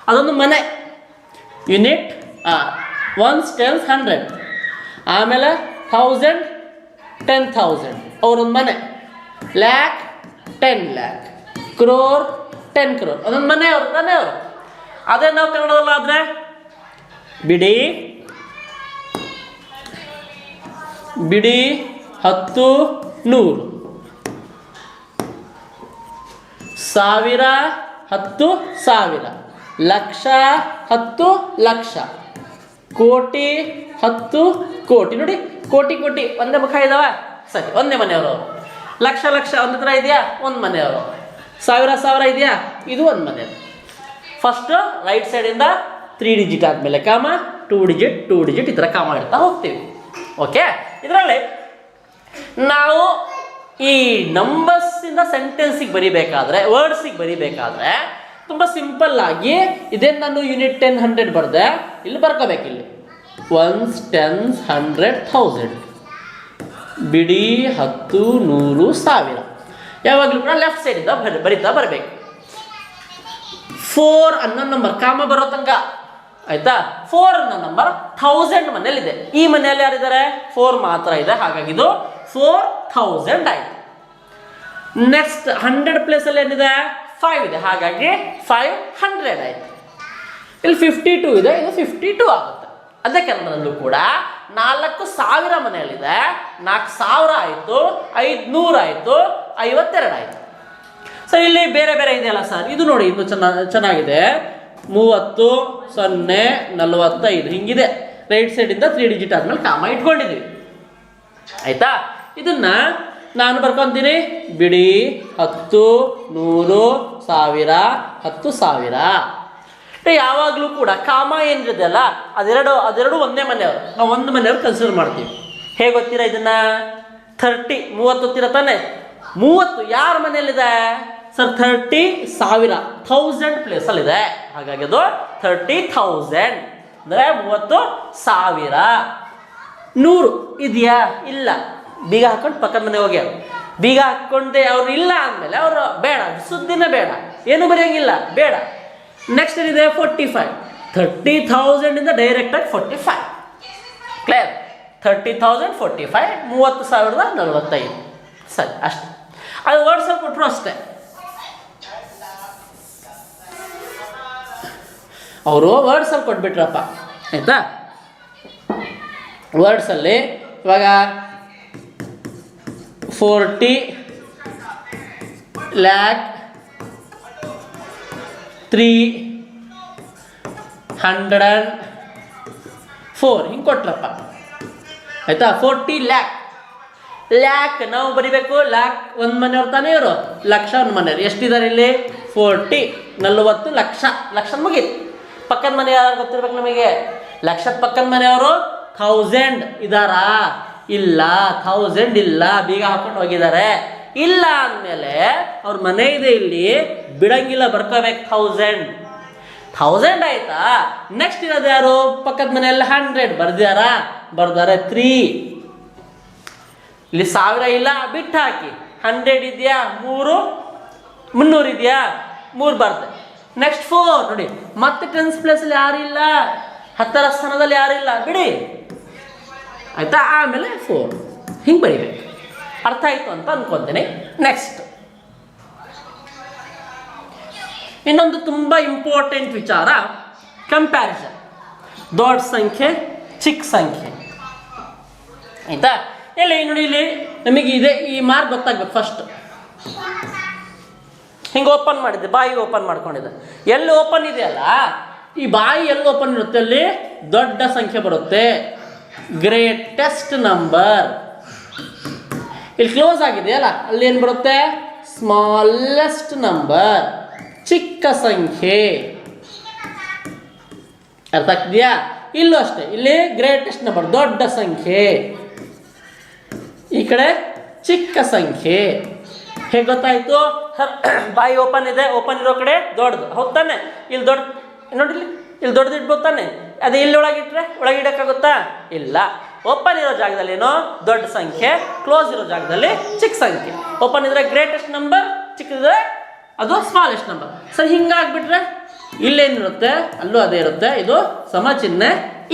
ಅದೊಂದು ಮನೆ. ಯೂನಿಟ್ 1s 10s 100, ಆಮೇಲೆ 1000 10,000 ಅವರೊಂದು ಮನೆ. ಲ್ಯಾಕ್ 10 lakh, ಕ್ರೋರ್ 10 crore, ಅದೊಂದು ಮನೆ ಅವರು ತಾನೇ ಅವರು. ಅದೇ ನಾವು ಕನ್ನಡದಲ್ಲ ಆದರೆ ಬಿಡಿ 10 100, 1000 10,000, ಲಕ್ಷ 10 ಲಕ್ಷ, ಕೋಟಿ 10 ಕೋಟಿ. ನೋಡಿ ಕೋಟಿ ಒಂದೇ ಮುಖ ಇದಾವ, ಸರಿ ಒಂದೇ ಮನೆಯವರು. ಲಕ್ಷ ಒಂದು ಥರ ಇದೆಯಾ? ಒಂದು ಮನೆಯವರು. 1000 ಇದೆಯಾ? ಇದು ಒಂದು ಮನೆ. ಫಸ್ಟ್ ರೈಟ್ ಸೈಡಿಂದ 3 ಡಿಜಿಟ್ ಆದಮೇಲೆ ಕಾಮ, 2 ಡಿಜಿಟ್ ಈ ಥರ ಕಾಮ ಇಡ್ತಾ ಹೋಗ್ತೀವಿ. ಓಕೆ. ಇದರಲ್ಲಿ ನಾವು ಈ ನಂಬರ್ಸಿಂದ ಸೆಂಟೆನ್ಸಿಗೆ ಬರಿಬೇಕಾದ್ರೆ, ವರ್ಡ್ಸಿಗೆ ಬರಿಬೇಕಾದ್ರೆ ತುಂಬ ಸಿಂಪಲ್ ಆಗಿ ಇದೇನು ನಾನು ಯೂನಿಟ್ 10 100 ಬರೆದೆ, ಇಲ್ಲಿ ಬರ್ಕೋಬೇಕು. ಇಲ್ಲಿ 1s 10s 100 1000, ಬಿಡಿ 10 100 1000. ಯಾವಾಗಲೂ ಕೂಡ ಲೆಫ್ಟ್ ಸೈಡಿಂದ ಬರಿತಾ ಬರಬೇಕು. 4 ಅನ್ನೋ ನಂಬರ್ ಕಾಮ ಬರೋ ತನಕ ಆಯ್ತಾ. 4 ಅನ್ನೋ ನಂಬರ್ 1000 ಮನೆಯಲ್ಲಿದೆ. ಈ ಮನೆಯಲ್ಲಿ ಯಾರಿದ್ದಾರೆ? 4 ಮಾತ್ರ ಇದೆ. ಹಾಗಾಗಿ ಇದು 4000 ಆಯಿತು. ನೆಕ್ಸ್ಟ್ 100 ಪ್ಲೇಸಲ್ಲಿ ಏನಿದೆ? 5 ಇದೆ. ಹಾಗಾಗಿ 500 ಆಯಿತು. ಇಲ್ಲಿ 52 ಇದೆ, ಇದು 52 ಆಗುತ್ತೆ. ಅದೇ ಕನ್ನಡದಲ್ಲೂ ಕೂಡ 4000 ಮನೆಯಲ್ಲಿದೆ. 4000 ಆಯಿತು, 500 ಆಯಿತು, 52 ಆಯಿತು. ಸೊ ಇಲ್ಲಿ ಬೇರೆ ಇದೆಯಲ್ಲ ಸರ್, ಇದು ನೋಡಿ ಇನ್ನು ಚೆನ್ನಾಗಿದೆ. 30 0 45 ಹಿಂಗಿದೆ. ರೈಟ್ ಸೈಡಿಂದ 3 ಡಿಜಿಟ್ ಆದ್ಮೇಲೆ ಕಾಮ ಇಟ್ಕೊಂಡಿದ್ವಿ ಆಯ್ತಾ. ಇದನ್ನ ನಾನು ಬರ್ಕೊಂತೀನಿ. ಬಿಡಿ 10 100 1000 10,000. ಯಾವಾಗಲೂ ಕೂಡ ಕಾಮ ಏನಿದೆಯಲ್ಲ ಅದೆರಡು ಒಂದೇ ಮನೆಯವರು. ನಾವು ಒಂದು ಮನೆಯವ್ರು ಕನ್ಸಿಡರ್ ಮಾಡ್ತೀವಿ. ಹೇಗೆ ಗೊತ್ತೀರಾ ಇದನ್ನ? 30 ಗೊತ್ತೀರ ತಾನೆ? 30 ಯಾರ ಮನೆಯಲ್ಲಿದೆ ಸರ್? 30,000 1000 ಪ್ಲೇಸಲ್ಲಿದೆ. ಹಾಗಾಗಿ ಅದು 30,000 ಅಂದರೆ 30,000. 100 ಇದೆಯಾ? ಇಲ್ಲ. ಬೀಗ ಹಾಕೊಂಡು ಪಕ್ಕದ ಮನೆ ಹೋಗಿ ಬೀಗ ಹಾಕ್ಕೊಂಡೆ ಅವ್ರು ಇಲ್ಲ ಅಂದಮೇಲೆ ಅವರು ಬೇಡ, ಸುದ್ದಿನೇ ಬೇಡ, ಏನು ಬರೆಯೋಂಗಿಲ್ಲ, ಬೇಡ. ನೆಕ್ಸ್ಟ್ ಏನಿದೆ? 45. 30,000 ಇಂದ ಡೈರೆಕ್ಟಾಗಿ 45. ಕ್ಲಿಯರ್? 30,000 45, 30,045. ಸರಿ, ಅಷ್ಟೇ. ಅದು ವರ್ಡ್ಸಲ್ಲಿ ಕೊಟ್ಟರು ಅಷ್ಟೇ. ಅವರು ವರ್ಡ್ಸಲ್ಲಿ ಕೊಟ್ಬಿಟ್ರಪ್ಪ ಆಯಿತಾ. ವರ್ಡ್ಸಲ್ಲಿ ಇವಾಗ 40 lakh 304 ಹಿಂಗೆ ಕೊಟ್ರಪ್ಪ ಆಯಿತಾ. 40 lakh ನಾವು ಬರಿಬೇಕು. ಲ್ಯಾಕ್ ಒಂದು ಮನೆಯವ್ರು ತಾನೇ ಇವರು, ಲಕ್ಷ ಒಂದು ಮನೆಯವ್ರು. ಎಷ್ಟಿದ್ದಾರೆ ಇಲ್ಲಿ? 40 ಲಕ್ಷ ಮುಗೀತು. ಪಕ್ಕದ ಮನೆ ಯಾರು ಗೊತ್ತಿರ್ಬೇಕು ನಮಗೆ? ಲಕ್ಷದ ಪಕ್ಕದ ಮನೆಯವರು 1000 ಇದಾರಾ? ಇಲ್ಲ, 1000 ಇಲ್ಲ, ಬೀಗ ಹಾಕೊಂಡು ಹೋಗಿದ್ದಾರೆ. ಇಲ್ಲ ಅಂದಮೇಲೆ ಅವ್ರ ಮನೆ ಇದೆ ಇಲ್ಲಿ, ಬಿಡಂಗಿಲ್ಲ, ಬರ್ಕೋಬೇಕು 1000 ಆಯ್ತಾ? ನೆಕ್ಸ್ಟ್ ಇರೋದು ಯಾರು? ಪಕ್ಕದ ಮನೆಯಲ್ಲಿ 100 ಬರ್ದಾರೆ 3. ಇಲ್ಲಿ 1000 ಇಲ್ಲ, ಬಿಟ್ಟು ಹಾಕಿ. 100 ಇದೆಯಾ? 3. 300 ಇದೆಯಾ? 3 ಬರ್ದೆ. ನೆಕ್ಸ್ಟ್ 4 ನೋಡಿ, ಮತ್ತೆ 10th ಪ್ಲೇಸಲ್ಲಿ ಯಾರು ಇಲ್ಲ, 10ರ ಸ್ಥಾನದಲ್ಲಿ ಯಾರು ಇಲ್ಲ, ಬಿಡಿ ಆಯ್ತಾ? ಆಮೇಲೆ 4 ಹಿಂಗೆ ಬರೀಬೇಕು. ಅರ್ಥ ಆಯ್ತು ಅಂತ ಅನ್ಕೊಂತೇನೆ. ನೆಕ್ಸ್ಟ್ ಇನ್ನೊಂದು ತುಂಬ ಇಂಪಾರ್ಟೆಂಟ್ ವಿಚಾರ, ಕಂಪ್ಯಾರಿಸನ್. ದೊಡ್ಡ ಸಂಖ್ಯೆ ಚಿಕ್ಕ ಸಂಖ್ಯೆ ಆಯ್ತಾ? ಇಲ್ಲಿ ನೋಡಿ, ಇಲ್ಲಿ ನಮಗೆ ಇದೆ ಈ ಮಾರ್ಕ್ ಗೊತ್ತಾಗ್ಬೇಕು. ಫಸ್ಟ್ ಹಿಂಗೆ ಓಪನ್ ಮಾಡಿದ್ದೆ, ಬಾಯಿ ಓಪನ್ ಮಾಡ್ಕೊಂಡಿದ್ದೆ. ಎಲ್ಲಿ ಓಪನ್ ಇದೆಯಲ್ಲ, ಈ ಬಾಯಿ ಎಲ್ಲಿ ಓಪನ್ ಇರುತ್ತೆ ಅಲ್ಲಿ ದೊಡ್ಡ ಸಂಖ್ಯೆ ಬರುತ್ತೆ, ಗ್ರೇಟೆಸ್ಟ್ ನಂಬರ್. ಇಲ್ಲಿ ಕ್ಲೋಸ್ ಆಗಿದೆಯಲ್ಲ, ಅಲ್ಲಿ ಏನು ಬರುತ್ತೆ? ಸ್ಮಾಲೆಸ್ಟ್ ನಂಬರ್, ಚಿಕ್ಕ ಸಂಖ್ಯೆ. ಅರ್ಥ ಆಗ್ತಿದೆಯಾ? ಇಲ್ಲೂ ಅಷ್ಟೇ, ಇಲ್ಲಿ ಗ್ರೇಟೆಸ್ಟ್ ನಂಬರ್ ದೊಡ್ಡ ಸಂಖ್ಯೆ, ಈ ಕಡೆ ಚಿಕ್ಕ ಸಂಖ್ಯೆ. ಹೇಗೆ ಗೊತ್ತಾಯ್ತು? ಬಾಯಿ ಓಪನ್ ಇದೆ, ಓಪನ್ ಇರೋ ಕಡೆ ದೊಡ್ಡದು, ಹೌದು ತಾನೆ? ಇಲ್ಲಿ ದೊಡ್ಡ ನೋಡಿ, ಇಲ್ಲಿ ದೊಡ್ಡದು ಇಡ್ಬೋದು ತಾನೆ? ಅದೇ ಇಲ್ಲಿ ಒಳಗಿಟ್ರೆ ಒಳಗಿಡಕ್ಕಾಗುತ್ತಾ? ಇಲ್ಲ. ಓಪನ್ ಇರೋ ಜಾಗದಲ್ಲಿ ಏನೋ ದೊಡ್ಡ ಸಂಖ್ಯೆ, ಕ್ಲೋಸ್ ಇರೋ ಜಾಗದಲ್ಲಿ ಚಿಕ್ಕ ಸಂಖ್ಯೆ. ಓಪನ್ ಇದ್ರೆ ಗ್ರೇಟೆಸ್ಟ್ ನಂಬರ್, ಚಿಕ್ಕದಿದ್ರೆ ಅದು ಸ್ಮಾಲೆಸ್ಟ್ ನಂಬರ್. ಸರಿ, ಹಿಂಗಾಗ್ಬಿಟ್ರೆ ಇಲ್ಲೇನಿರುತ್ತೆ ಅಲ್ಲೂ ಅದೇ ಇರುತ್ತೆ. ಇದು ಸಮಚಿಹ್ನೆ,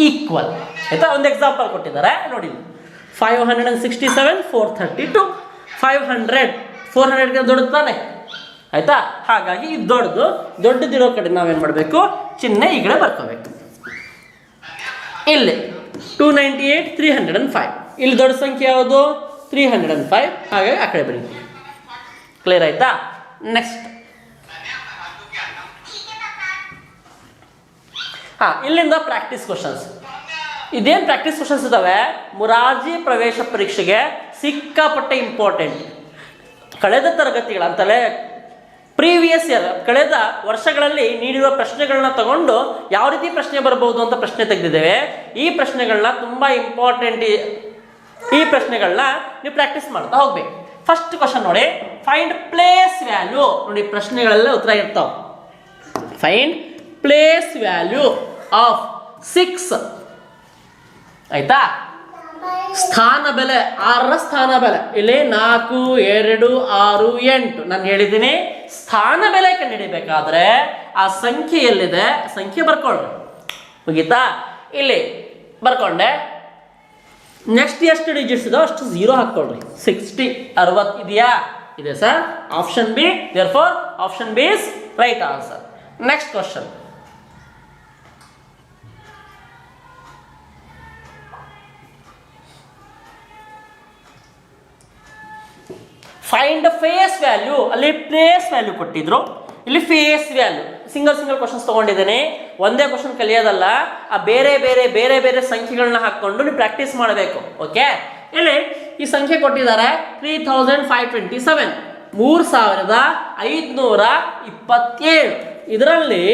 ಈಕ್ವಲ್ ಆಯ್ತಾ? ಒಂದು ಎಕ್ಸಾಂಪಲ್ ಕೊಟ್ಟಿದ್ದಾರೆ ನೋಡಿ, 567 432. 500 400ಗೆ ದೊಡ್ಡದು ತಾನೆ ಆಯ್ತಾ? ಹಾಗಾಗಿ ಇದು ದೊಡ್ಡದಿರೋ ಕಡೆ ನಾವೇನು ಮಾಡಬೇಕು? ಚಿಹ್ನೆ ಈ ಕಡೆ ಬರ್ಕೋಬೇಕು. ಇಲ್ಲಿ 298 305, ಇಲ್ಲಿ ದೊಡ್ಡ ಸಂಖ್ಯೆ ಯಾವುದು? 305. ಹಾಗಾಗಿ ಆ ಕಡೆ ಬರೀತೀವಿ. ಕ್ಲಿಯರ್ ಆಯ್ತಾ? ನೆಕ್ಸ್ಟ್ ಇಲ್ಲಿಂದ ಪ್ರಾಕ್ಟೀಸ್ ಕ್ವಶನ್ಸ್. ಇದೇನು ಪ್ರಾಕ್ಟೀಸ್ ಕ್ವಶನ್ಸ್ ಇದ್ದಾವೆ, ಮುರಾರ್ಜಿ ಪ್ರವೇಶ ಪರೀಕ್ಷೆಗೆ ಸಿಕ್ಕಾಪಟ್ಟೆ ಇಂಪಾರ್ಟೆಂಟ್. ಕಳೆದ ತರಗತಿಗಳ ಅಂತಲೇ ಪ್ರೀವಿಯಸ್ ಇಯರ್, ಕಳೆದ ವರ್ಷಗಳಲ್ಲಿ ನೀಡಿರುವ ಪ್ರಶ್ನೆಗಳನ್ನ ತಗೊಂಡು ಯಾವ ರೀತಿ ಪ್ರಶ್ನೆ ಬರಬಹುದು ಅಂತ ಪ್ರಶ್ನೆ ತೆಗೆದಿದ್ದೇವೆ. ಈ ಪ್ರಶ್ನೆಗಳನ್ನ ತುಂಬ ಇಂಪಾರ್ಟೆಂಟ್, ಈ ಪ್ರಶ್ನೆಗಳನ್ನ ನೀವು ಪ್ರಾಕ್ಟೀಸ್ ಮಾಡ್ತಾ ಹೋಗ್ಬೇಕು. ಫಸ್ಟ್ ಕ್ವಶನ್ ನೋಡಿ, ಫೈಂಡ್ ಪ್ಲೇಸ್ ವ್ಯಾಲ್ಯೂ. ನೋಡಿ, ಪ್ರಶ್ನೆಗಳೆಲ್ಲ ಉತ್ತರ ಇರ್ತಾವೆ. ಫೈಂಡ್ ಪ್ಲೇಸ್ ವ್ಯಾಲ್ಯೂ ಆಫ್ 6 ಆಯ್ತಾ? ಸ್ಥಾನ ಬೆಲೆ 6ರ ಸ್ಥಾನ ಬೆಲೆ. ಇಲ್ಲಿ 4 2 6 8 ನಾನು ಹೇಳಿದ್ದೀನಿ. ಸ್ಥಾನ ಬೆಲೆ ಕಂಡುಹಿಡಿಬೇಕಾದ್ರೆ ಆ ಸಂಖ್ಯೆ ಎಲ್ಲಿದೆ ಸಂಖ್ಯೆ ಬರ್ಕೊಳ್ಳ್ರಿ. ಮುಗೀತಾ? ಇಲ್ಲಿ ಬರ್ಕೊಂಡೆ. ನೆಕ್ಸ್ಟ್ ಎಷ್ಟು ಡಿಜಿಟ್ಸ್ ಇದೋ ಅಷ್ಟು 0 ಹಾಕ್ಕೊಳ್ರಿ. 60 60 ಇದೆಯಾ? ಇದೆ sir. Option B, therefore option B is right answer. Next question, find face value. ಅಲ್ಲಿ ಪ್ಲೇಸ್ ವ್ಯಾಲ್ಯೂ ಕೊಟ್ಟಿದ್ರು, ಇಲ್ಲಿ ಫೇಸ್ ವ್ಯಾಲ್ಯೂ. ಸಿಂಗಲ್ ಕ್ವಶನ್ಸ್ ತೊಗೊಂಡಿದ್ದೇನೆ. ಒಂದೇ ಕ್ವಶನ್ ಕಲಿಯೋದಲ್ಲ, ಆ ಬೇರೆ ಸಂಖ್ಯೆಗಳನ್ನ ಹಾಕ್ಕೊಂಡು ನೀವು ಪ್ರಾಕ್ಟೀಸ್ ಮಾಡಬೇಕು. ಓಕೆ, ಇಲ್ಲಿ ಈ ಸಂಖ್ಯೆ ಕೊಟ್ಟಿದ್ದಾರೆ 3527, 3527. ಇದರಲ್ಲಿ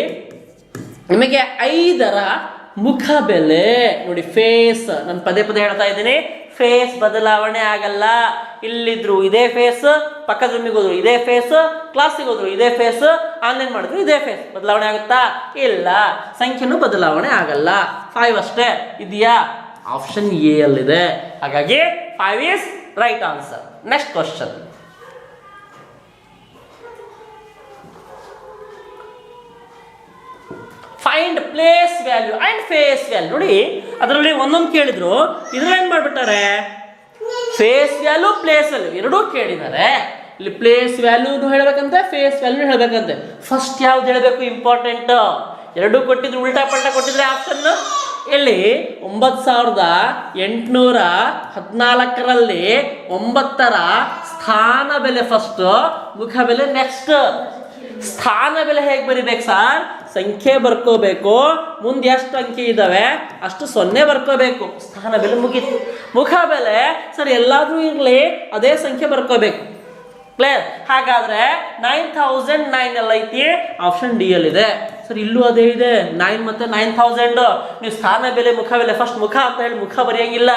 ನಿಮಗೆ 5ರ ಮುಖ ಬೆಲೆ ನೋಡಿ, ಫೇಸ್. ನಾನು ಪದೇ ಹೇಳ್ತಾ ಇದ್ದೀನಿ, ಫೇಸ್ ಬದಲಾವಣೆ ಆಗಲ್ಲ. ಇಲ್ಲಿದ್ರು ಇದೇ ಫೇಸ್, ಪಕ್ಕದ ರೂಮಿಗೆ ಹೋದ್ರು ಇದೇ ಫೇಸ್, ಕ್ಲಾಸಿಗೆ ಹೋದ್ರು ಇದೇ ಫೇಸ್, ಆನ್ಲೈನ್ ಮಾಡಿದ್ರು ಇದೇ ಫೇಸ್. ಬದಲಾವಣೆ ಆಗುತ್ತಾ? ಇಲ್ಲ. ಸಂಖ್ಯೆನೂ ಬದಲಾವಣೆ ಆಗಲ್ಲ. 5 ಅಷ್ಟೇ ಇದೆಯಾ? ಆಪ್ಷನ್ ಎ ಅಲ್ಲಿದೆ. ಹಾಗಾಗಿ 5 is right answer. Next question, find place value and face value. ನೋಡಿ, ಅದರಲ್ಲಿ ಒಂದೊಂದು ಕೇಳಿದ್ರು, ಇದ್ರಲ್ಲಿ ಏನು ಮಾಡ್ಬಿಟ್ಟಾರೆ, ಫೇಸ್ ವ್ಯಾಲ್ಯೂ ಪ್ಲೇಸ್ ವ್ಯಾಲ್ಯೂ ಎರಡೂ ಕೇಳಿದ್ದಾರೆ. ಇಲ್ಲಿ ಪ್ಲೇಸ್ ವ್ಯಾಲ್ಯೂನು ಹೇಳಬೇಕಂತೆ, ಫೇಸ್ ವ್ಯಾಲ್ಯೂ ಹೇಳಬೇಕಂತೆ. ಫಸ್ಟ್ ಯಾವ್ದು ಹೇಳಬೇಕು ಇಂಪಾರ್ಟೆಂಟ್. ಎರಡೂ ಕೊಟ್ಟಿದ್ರು, ಉಲ್ಟಾ ಪಲ್ಟಾ ಕೊಟ್ಟಿದ್ರೆ ಆಪ್ಷನ್. ಇಲ್ಲಿ 9814ರಲ್ಲಿ 9ರ ಸ್ಥಾನ ಬೆಲೆ ಫಸ್ಟ್, ಮುಖ ಬೆಲೆ ನೆಕ್ಸ್ಟ್. ಸ್ಥಾನ ಬೆಲೆ ಹೇಗೆ ಬರಿಬೇಕು ಸರ್? ಸಂಖ್ಯೆ ಬರ್ಕೋಬೇಕು, ಮುಂದೆ ಎಷ್ಟು ಅಂಕಿ ಇದ್ದಾವೆ ಅಷ್ಟು 0 ಬರ್ಕೋಬೇಕು. ಸ್ಥಾನ ಬೆಲೆ ಮುಗೀತು. ಮುಖ ಬೆಲೆ ಸರ್ ಎಲ್ಲಾದ್ರೂ ಇರಲಿ, ಅದೇ ಸಂಖ್ಯೆ ಬರ್ಕೋಬೇಕು. ಕ್ಲಿಯರ್? ಹಾಗಾದ್ರೆ 9009 ಐತಿ, ಆಪ್ಷನ್ ಡಿ ಅಲ್ಲಿದೆ. ಸರ್ ಇಲ್ಲೂ ಅದೇ ಇದೆ 9 ಮತ್ತು 9000. ನೀವು ಸ್ಥಾನ ಬೆಲೆ ಮುಖ ಬೆಲೆ ಫಸ್ಟ್ ಮುಖ ಅಂತ ಹೇಳಿ ಮುಖ ಬರೆಯಂಗಿಲ್ಲ,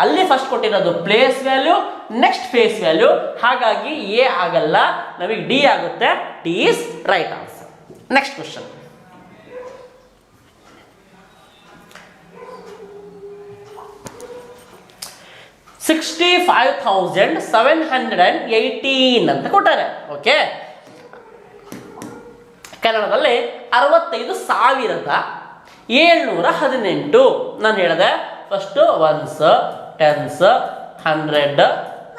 ಅಲ್ಲಿ ಫಸ್ಟ್ ಕೊಟ್ಟಿರೋದು place value next face value. ಹಾಗಾಗಿ ಎ ಆಗಲ್ಲ, ನಮಗೆ ಡಿ ಆಗುತ್ತೆ. D is right answer. Next question. $65,718 ಅಂತ ಕೊಟ್ಟಾರೆ. ಓಕೆ, ಕನ್ನಡದಲ್ಲಿ 65,718. ನಾನು ಹೇಳಿದೆ ಫಸ್ಟು ಒನ್ಸ್, ಟೆನ್ಸ್, 100,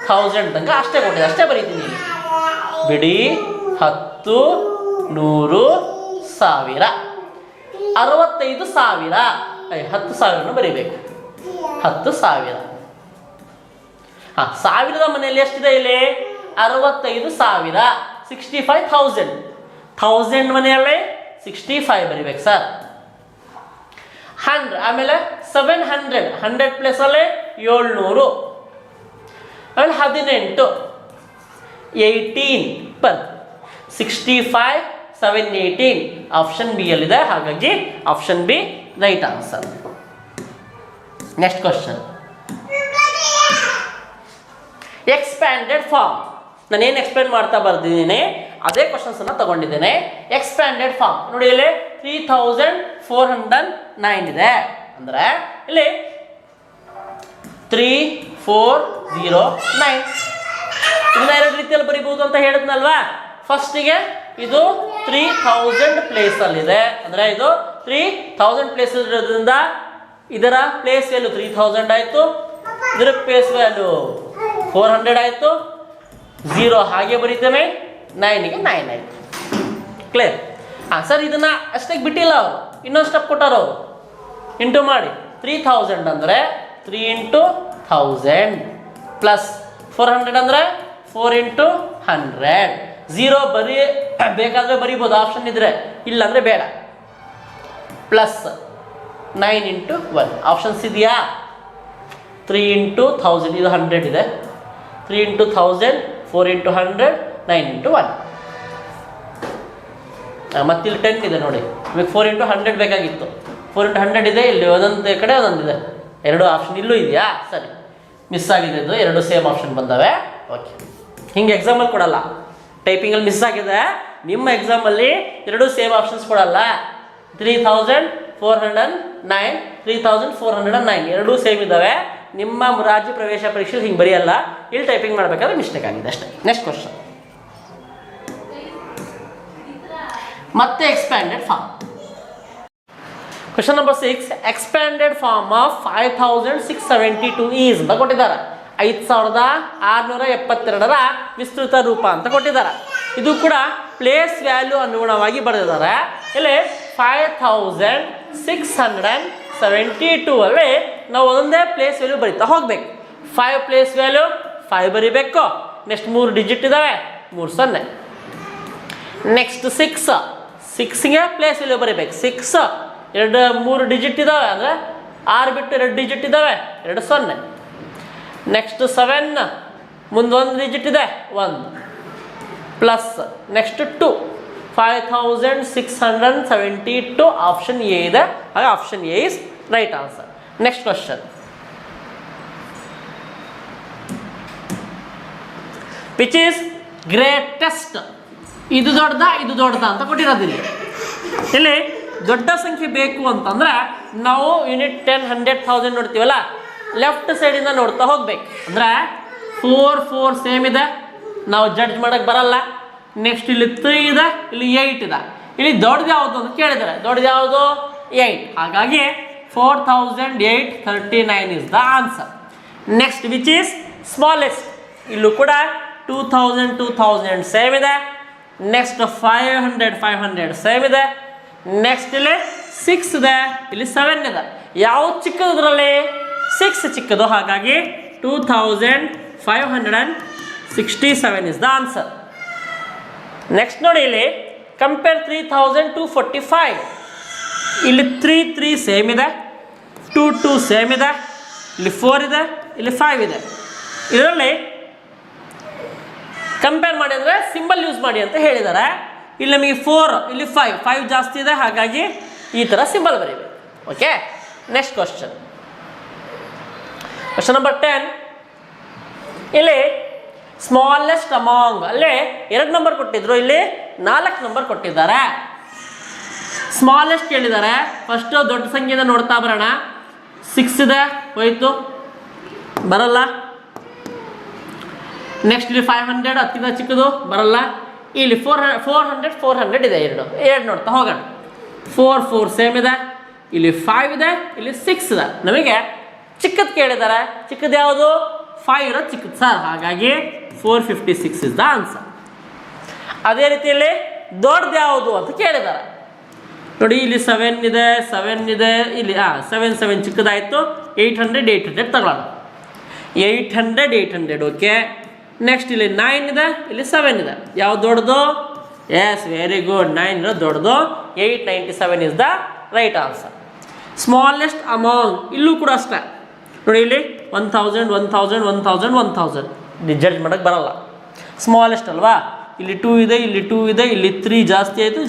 1000 ತನಕ ಅಷ್ಟೇ ಕೊಟ್ಟಿದೆ, ಅಷ್ಟೇ ಬರೀತೀನಿ. ಬಿಡಿ 10, 100, 1000. 65,000 10,000 ಬರೀಬೇಕು. 10,000. ಸಾವಿರದ ಮನೆಯಲ್ಲಿ ಎಷ್ಟಿದೆ ಇಲ್ಲಿ? 65,000. 65,000. 1000 ಮನೆಯಲ್ಲಿ 65 ಬರಿಬೇಕು ಸರ್. 100 ಆಮೇಲೆ 700. 100 ಪ್ಲಸ್ ಅಲ್ಲಿ 700. ಆಮೇಲೆ 18, 18 ಬರ್ 65,718 ಆಪ್ಷನ್ ಬಿ ಅಲ್ಲಿದೆ. ಹಾಗಾಗಿ option B right answer. Next question. Expanded form. ನಾನೇನು ಎಕ್ಸ್ಪ್ಲೇನ್ ಮಾಡ್ತಾ ಬರ್ದಿದ್ದೀನಿ ಅದೇ ಕ್ವಶನ್ಸ್ ಅನ್ನ ತಗೊಂಡಿದ್ದೇನೆ. ಎಕ್ಸ್ಪ್ಯಾಂಡೆಡ್ ಫಾರ್ಮ್ ನೋಡಿ, ಇಲ್ಲಿ 3,409 ಇದೆ ಅಂದ್ರೆ ಇಲ್ಲಿ 3,409. ಇದನ್ನ ಎರಡು ರೀತಿಯಲ್ಲಿ ಬರೀಬಹುದು ಅಂತ ಹೇಳಿದ್ನಲ್ವಾ. ಫಸ್ಟಿಗೆ ಇದು 3,000 ಪ್ಲೇಸ್ ಅಲ್ಲಿದೆ, ಅಂದ್ರೆ ಇದು 3,000 ಪ್ಲೇಸ್ ಇರೋದ್ರಿಂದ ಇದರ ಪ್ಲೇಸ್ ವ್ಯಾಲ್ಯೂ 3,000 ಆಯ್ತು, ಇದರ ಪ್ಲೇಸ್ ವ್ಯಾಲ್ಯೂ 400 ಆಯಿತು. 0 ಹಾಗೆ ಬರೀತೇವೆ, 9ಗೆ 9 ಆಯಿತು. ಕ್ಲಿಯರ್? ಸರ್ ಇದನ್ನ ಅಷ್ಟಕ್ಕೆ ಬಿಟ್ಟಿಲ್ಲ ಅವರು, ಇನ್ನೊಂದು ಸ್ಟೆಪ್ ಕೊಟ್ಟಾರ ಅವರು. ಇಂಟು ಮಾಡಿ 3,000 ಅಂದರೆ 3 × 1000 ಪ್ಲಸ್ 400 ಅಂದರೆ 4 × 100. 0 ಬರೀ ಬೇಕಾದರೆ ಬರೀಬೋದು ಆಪ್ಷನ್ ಇದ್ರೆ, ಇಲ್ಲಾಂದರೆ ಬೇಡ. ಪ್ಲಸ್ 9 × 1 ಆಪ್ಷನ್ಸ್ ಇದೆಯಾ? 3 × 1000 ಇದು 100 ಇದೆ. 3 × 1000, 4 × 100, 9 × 1. ಮತ್ತಿಲ್ಲಿ 10 ಇದೆ ನೋಡಿ, ನಿಮಗೆ 4 × 100 ಬೇಕಾಗಿತ್ತು. 4 × 100 ಇದೆ, ಇಲ್ಲಿ ಒಂದೊಂದು ಕಡೆ ಒಂದೊಂದಿದೆ. ಎರಡು ಆಪ್ಷನ್ ಇಲ್ಲೂ ಇದೆಯಾ? ಸರಿ, ಮಿಸ್ ಆಗಿದೆ, ಇದು ಎರಡು ಸೇಮ್ ಆಪ್ಷನ್ ಬಂದವೆ. ಓಕೆ, ಹಿಂಗೆ ಎಕ್ಸಾಮಲ್ಲಿ ಕೊಡಲ್ಲ. ಟೈಪಿಂಗಲ್ಲಿ ಮಿಸ್ ಆಗಿದೆ, ನಿಮ್ಮ ಎಕ್ಸಾಮಲ್ಲಿ ಎರಡು ಸೇಮ್ ಆಪ್ಷನ್ಸ್ ಕೊಡಲ್ಲ. 3,409, 3,409 ಎರಡೂ ಸೇಮ್ ಇದ್ದಾವೆ. ನಿಮ್ಮ ರಾಜ್ಯ ಪ್ರವೇಶ ಪರೀಕ್ಷೆ ಹಿಂಗೆ ಬರೆಯಲ್ಲ, ಇಲ್ಲಿ ಟೈಪಿಂಗ್ ಮಾಡಬೇಕಾದ್ರೆ ಮಿಸ್ಟೇಕ್ ಆಗಿದೆ ಅಷ್ಟೇ. Next question. ಮತ್ತೆ expanded form. Question number 6. Expanded form of 5,672 is ಅಂತ ಕೊಟ್ಟಿದ್ದಾರೆ. 5,672 ವಿಸ್ತೃತ ರೂಪ ಅಂತ ಕೊಟ್ಟಿದ್ದಾರೆ. ಇದು ಕೂಡ ಪ್ಲೇಸ್ ವ್ಯಾಲ್ಯೂ ಅನುಗುಣವಾಗಿ ಬರೆದಿದ್ದಾರೆ. ಇಲ್ಲಿ 5,672 ಅಲ್ಲಿ ನಾವು ಒಂದೊಂದೇ ಪ್ಲೇಸ್ ವ್ಯಾಲ್ಯೂ ಬರೀತಾ ಹೋಗ್ಬೇಕು. 5 ಪ್ಲೇಸ್ ವ್ಯಾಲ್ಯೂ 5 ಬರೀಬೇಕು. ನೆಕ್ಸ್ಟ್ 3 ಡಿಜಿಟ್ ಇದ್ದಾವೆ, 3 0. ನೆಕ್ಸ್ಟ್ 6ಗೆ ಪ್ಲೇಸ್ ವ್ಯಾಲ್ಯೂ ಬರೀಬೇಕು. 6 3 ಡಿಜಿಟ್ ಇದ್ದಾವೆ, ಅಂದರೆ 6 ಬಿಟ್ಟು 2 ಡಿಜಿಟ್ ಇದ್ದಾವೆ, 2 0. ನೆಕ್ಸ್ಟ್ 7 ಮುಂದೆ 1 ಡಿಜಿಟ್ ಇದೆ, 1 ಪ್ಲಸ್ ನೆಕ್ಸ್ಟ್ 2. 5,672 ಆಪ್ಷನ್ ಎ ಇದೆ. ಹಾಗೆ option A is right answer. Next question. Which is greatest. ಇದು ದೊಡ್ಡದ ಇದು ದೊಡ್ಡದ ಅಂತ ಕೊಟ್ಟಿರೋದಿಲ್ಲ. ಇಲ್ಲಿ ದೊಡ್ಡ ಸಂಖ್ಯೆ ಬೇಕು ಅಂತಂದ್ರೆ ನಾವು ಯೂನಿಟ್ 10, 100, 1000 ನೋಡ್ತೀವಲ್ಲ, ಲೆಫ್ಟ್ ಸೈಡಿಂದ ನೋಡ್ತಾ ಹೋಗ್ಬೇಕು. ಅಂದರೆ 4 4 ಸೇಮ್ ಇದೆ, ನಾವು ಜಡ್ಜ್ ಮಾಡೋಕ್ಕೆ ಬರಲ್ಲ. ನೆಕ್ಸ್ಟ್ ಇಲ್ಲಿ 3 ಇದೆ, ಇಲ್ಲಿ 8 ಇದೆ. ಇಲ್ಲಿ ದೊಡ್ಡದು ಯಾವುದು ಅಂತ ಕೇಳಿದ್ದಾರೆ. ದೊಡ್ಡದು ಯಾವುದು? 8. ಹಾಗಾಗಿ 4,839 is the answer. Next which is smallest. ಇಲ್ಲೂ ಕೂಡ 2,000 2,000 ಸೇಮ್ ಇದೆ. ನೆಕ್ಸ್ಟ್ 500 500 ಸೇಮ್ ಇದೆ. ನೆಕ್ಸ್ಟ್ ಇಲ್ಲಿ 6 ಇದೆ, ಇಲ್ಲಿ 7 ಇದೆ. ಯಾವುದು ಚಿಕ್ಕದು ಇದರಲ್ಲಿ? 6 ಚಿಕ್ಕದು. ಹಾಗಾಗಿ 2,567 ಇಸ್ ದ ಆನ್ಸರ್. ನೆಕ್ಸ್ಟ್ ನೋಡಿ, ಇಲ್ಲಿ ಕಂಪೇರ್ 3,245. ಇಲ್ಲಿ 3 3 ಸೇಮ್ ಇದೆ, 2 2 ಸೇಮ್ ಇದೆ, ಇಲ್ಲಿ 4 ಇದೆ, ಇಲ್ಲಿ 5 ಇದೆ. ಇದರಲ್ಲಿ ಕಂಪೇರ್ ಮಾಡಿದರೆ ಸಿಂಬಲ್ ಯೂಸ್ ಮಾಡಿ ಅಂತ ಹೇಳಿದ್ದಾರೆ. ಇಲ್ಲಿ ನಮಗೆ 4 ಇಲ್ಲಿ 5 ಜಾಸ್ತಿ ಇದೆ, ಹಾಗಾಗಿ ಈ ಥರ ಸಿಂಬಲ್ ಬರೀಬೇಕು. Okay, next question number 10. ಇಲ್ಲಿ ಸ್ಮಾಲೆಸ್ಟ್ ಅಮಾಂಗ್, ಅಲ್ಲೇ 2 ನಂಬರ್ ಕೊಟ್ಟಿದ್ರು, ಇಲ್ಲಿ 4 ನಂಬರ್ ಕೊಟ್ಟಿದ್ದಾರೆ. ಸ್ಮಾಲೆಸ್ಟ್ ಕೇಳಿದ್ದಾರೆ. ಫಸ್ಟು ದೊಡ್ಡ ಸಂಖ್ಯೆಯಿಂದ ನೋಡ್ತಾ ಬರೋಣ. 6 ಇದೆ, ಹೋಯ್ತು, ಬರಲ್ಲ. ನೆಕ್ಸ್ಟ್ ಇಲ್ಲಿ 500 ಅದಕ್ಕಿಂತ ಚಿಕ್ಕದು, ಬರಲ್ಲ. ಇಲ್ಲಿ 400 ಇದೆ, ಎರಡು ನೋಡ್ತಾ ಹೋಗೋಣ. 4 ಸೇಮ್ ಇದೆ, ಇಲ್ಲಿ 5 ಇದೆ, ಇಲ್ಲಿ 6 ಇದೆ. ನಮಗೆ ಚಿಕ್ಕದು ಕೇಳಿದ್ದಾರೆ. ಚಿಕ್ಕದು ಯಾವುದು? 5 ಇರೋ ಚಿಕ್ಕದು ಸರ್, ಹಾಗಾಗಿ 456 ಇಸ್ ದ ಆನ್ಸರ್. ಅದೇ ರೀತಿಯಲ್ಲಿ ದೊಡ್ಡದು ಯಾವುದು ಅಂತ ಕೇಳಿದ್ದಾರೆ. ನೋಡಿ, ಇಲ್ಲಿ 7 ಇದೆ, ಇಲ್ಲಿ 7 ಚಿಕ್ಕದಾಯಿತು. 800 ತಗೊಳ್ಳೋಣ. 800 ಓಕೆ. ನೆಕ್ಸ್ಟ್ ಇಲ್ಲಿ 9 ಇದೆ, ಇಲ್ಲಿ 7 ಇದೆ. ಯಾವ್ದು ದೊಡ್ಡದು? ಎಸ್, ವೆರಿ ಗುಡ್, 9 ಇರೋ ದೊಡ್ಡದು. 897 is the right answer. Smallest among, ಇಲ್ಲೂ ಕೂಡ ಅಷ್ಟೇ. ನೋಡಿ, ಇಲ್ಲಿ 1000 ಜಡ್ಜ್ ಮಾಡೋಕ್ಕೆ ಬರಲ್ಲ. ಸ್ಮಾಲೆಸ್ಟ್ ಅಲ್ವಾ? ಇಲ್ಲಿ 2 ಇದೆ, ಇಲ್ಲಿ 2 ಇದೆ, ಇಲ್ಲಿ 3 ಜಾಸ್ತಿ ಆಯಿತು.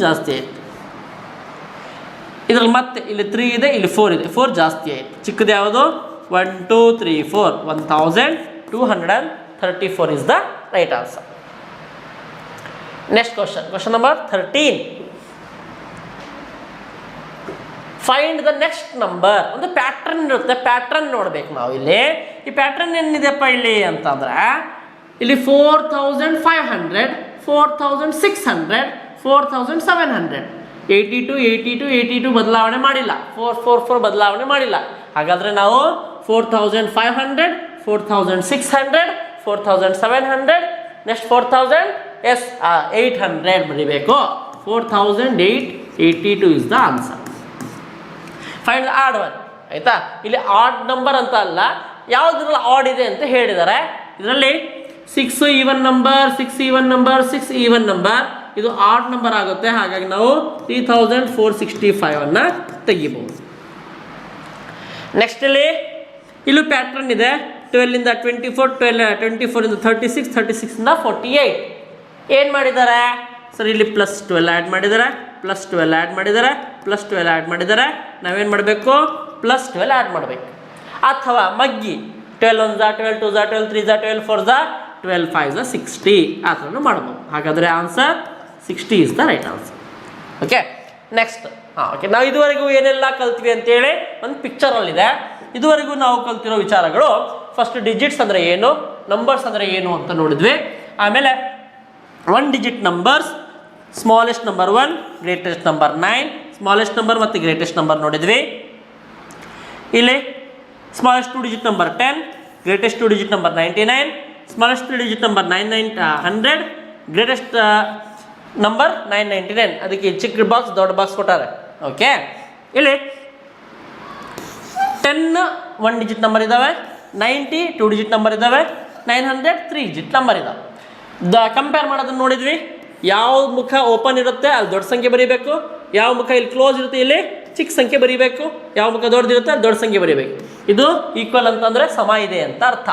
ಇದರಲ್ಲಿ ಮತ್ತೆ ಇಲ್ಲಿ 3 ಇದೆ, ಇಲ್ಲಿ 4 ಇದೆ, 4 ಜಾಸ್ತಿ ಆಯಿತು. ಚಿಕ್ಕದು ಯಾವುದು? 1 2 3 4 1234 is the right answer. Next question number 13. Find the next number. ಒಂದು ಪ್ಯಾಟ್ರನ್ ಇರುತ್ತೆ, ಪ್ಯಾಟ್ರನ್ ನೋಡ್ಬೇಕು ನಾವು. ಇಲ್ಲಿ ಈ ಪ್ಯಾಟ್ರನ್ ಏನಿದೆಯಪ್ಪ ಇಲ್ಲಿ ಅಂತಂದ್ರೆ, ಇಲ್ಲಿ 4500 4600 4700 82 ಬದಲಾವಣೆ ಮಾಡಿಲ್ಲ. 444 ಬದಲಾವಣೆ ಮಾಡಿಲ್ಲ. ಹಾಗಾದರೆ ನಾವು 4500 4600 4700 ನೆಕ್ಸ್ಟ್ 800 ಬರೀಬೇಕು. 4882 is the answer. Find the odd one. ಆಯಿತಾ? ಇಲ್ಲಿ ಆಡ್ ನಂಬರ್ ಅಂತ ಅಲ್ಲ, ಯಾವುದ್ರಲ್ಲಿ ಆಡ್ ಇದೆ ಅಂತ ಹೇಳಿದ್ದಾರೆ. ಇದರಲ್ಲಿ 6 ಈವನ್ ನಂಬರ್, 6 ಈವನ್ ನಂಬರ್, ಇದು ಆಡ್ ನಂಬರ್ ಆಗುತ್ತೆ. ಹಾಗಾಗಿ ನಾವು 3465 ಅನ್ನು ತೆಗಿಬಹುದು. ನೆಕ್ಸ್ಟ್ ಇಲ್ಲೂ ಪ್ಯಾಟ್ರನ್ ಇದೆ. 12 ಇಂದ 24, 24 ಇಂದ 36, 36 ಇಂದ 48. ಏನು ಮಾಡಿದ್ದಾರೆ ಸರ್? ಇಲ್ಲಿ +12 ಆ್ಯಡ್ ಮಾಡಿದ್ದಾರೆ, +12 ಆ್ಯಡ್ ಮಾಡಿದ್ದಾರೆ, +12 ಆ್ಯಡ್ ಮಾಡಿದ್ದಾರೆ. ನಾವೇನು ಮಾಡಬೇಕು? +12 ಆ್ಯಡ್ ಮಾಡಬೇಕು. ಅಥವಾ ಮಗ್ಗಿ 12 1 12 2 12 3 12 4 12 5 60 ಆ ಥರನೂ ಮಾಡ್ಬೋದು. ಹಾಗಾದರೆ answer 60 is the right answer. Okay, next okay, ನಾವು ಇದುವರೆಗೂ ಏನೆಲ್ಲ ಕಲ್ತ್ವಿ ಅಂತೇಳಿ ಒಂದು ಪಿಕ್ಚರಲ್ಲಿದೆ. ಇದುವರೆಗೂ ನಾವು ಕಲ್ತಿರೋ ವಿಚಾರಗಳು, ಫಸ್ಟ್ ಡಿಜಿಟ್ಸ್ ಅಂದರೆ ಏನು, ನಂಬರ್ಸ್ ಅಂದರೆ ಏನು ಅಂತ ನೋಡಿದ್ವಿ. ಆಮೇಲೆ 1 digit numbers, smallest number 1, greatest number 9, smallest number ಮತ್ತು ಗ್ರೇಟೆಸ್ಟ್ ನಂಬರ್ ನೋಡಿದ್ವಿ. ಇಲ್ಲಿ smallest 2 digit number 10, greatest 2 digit number 99, smallest 3 digit number 100, greatest number 999. ಅದಕ್ಕೆ ಚಿಕ್ಕ ಬಾಕ್ಸ್ ದೊಡ್ಡ ಬಾಕ್ಸ್ ಕೊಟ್ಟಾರೆ. ಓಕೆ, ಇಲ್ಲಿ 10 1 ಡಿಜಿಟ್ ನಂಬರ್ ಇದ್ದಾವೆ, 90 2 ಡಿಜಿಟ್ ನಂಬರ್ ಇದ್ದಾವೆ, 900 3 ಡಿಜಿಟ್ ನಂಬರ್ ಇದ್ದಾವೆ. ಕಂಪೇರ್ ಮಾಡೋದನ್ನು ನೋಡಿದ್ವಿ. ಯಾವ ಮುಖ ಓಪನ್ ಇರುತ್ತೆ ಅಲ್ಲಿ ದೊಡ್ಡ ಸಂಖ್ಯೆ ಬರೀಬೇಕು, ಯಾವ ಮುಖ ಇಲ್ಲಿ ಕ್ಲೋಸ್ ಇರುತ್ತೆ ಇಲ್ಲಿ ಚಿಕ್ಕ ಸಂಖ್ಯೆ ಬರೀಬೇಕು, ಯಾವ ಮುಖ ದೊಡ್ಡದಿರುತ್ತೆ ಅಲ್ಲಿ ದೊಡ್ಡ ಸಂಖ್ಯೆ ಬರೀಬೇಕು. ಇದು ಈಕ್ವಲ್ ಅಂತಂದರೆ ಸಮ ಇದೆ ಅಂತ ಅರ್ಥ.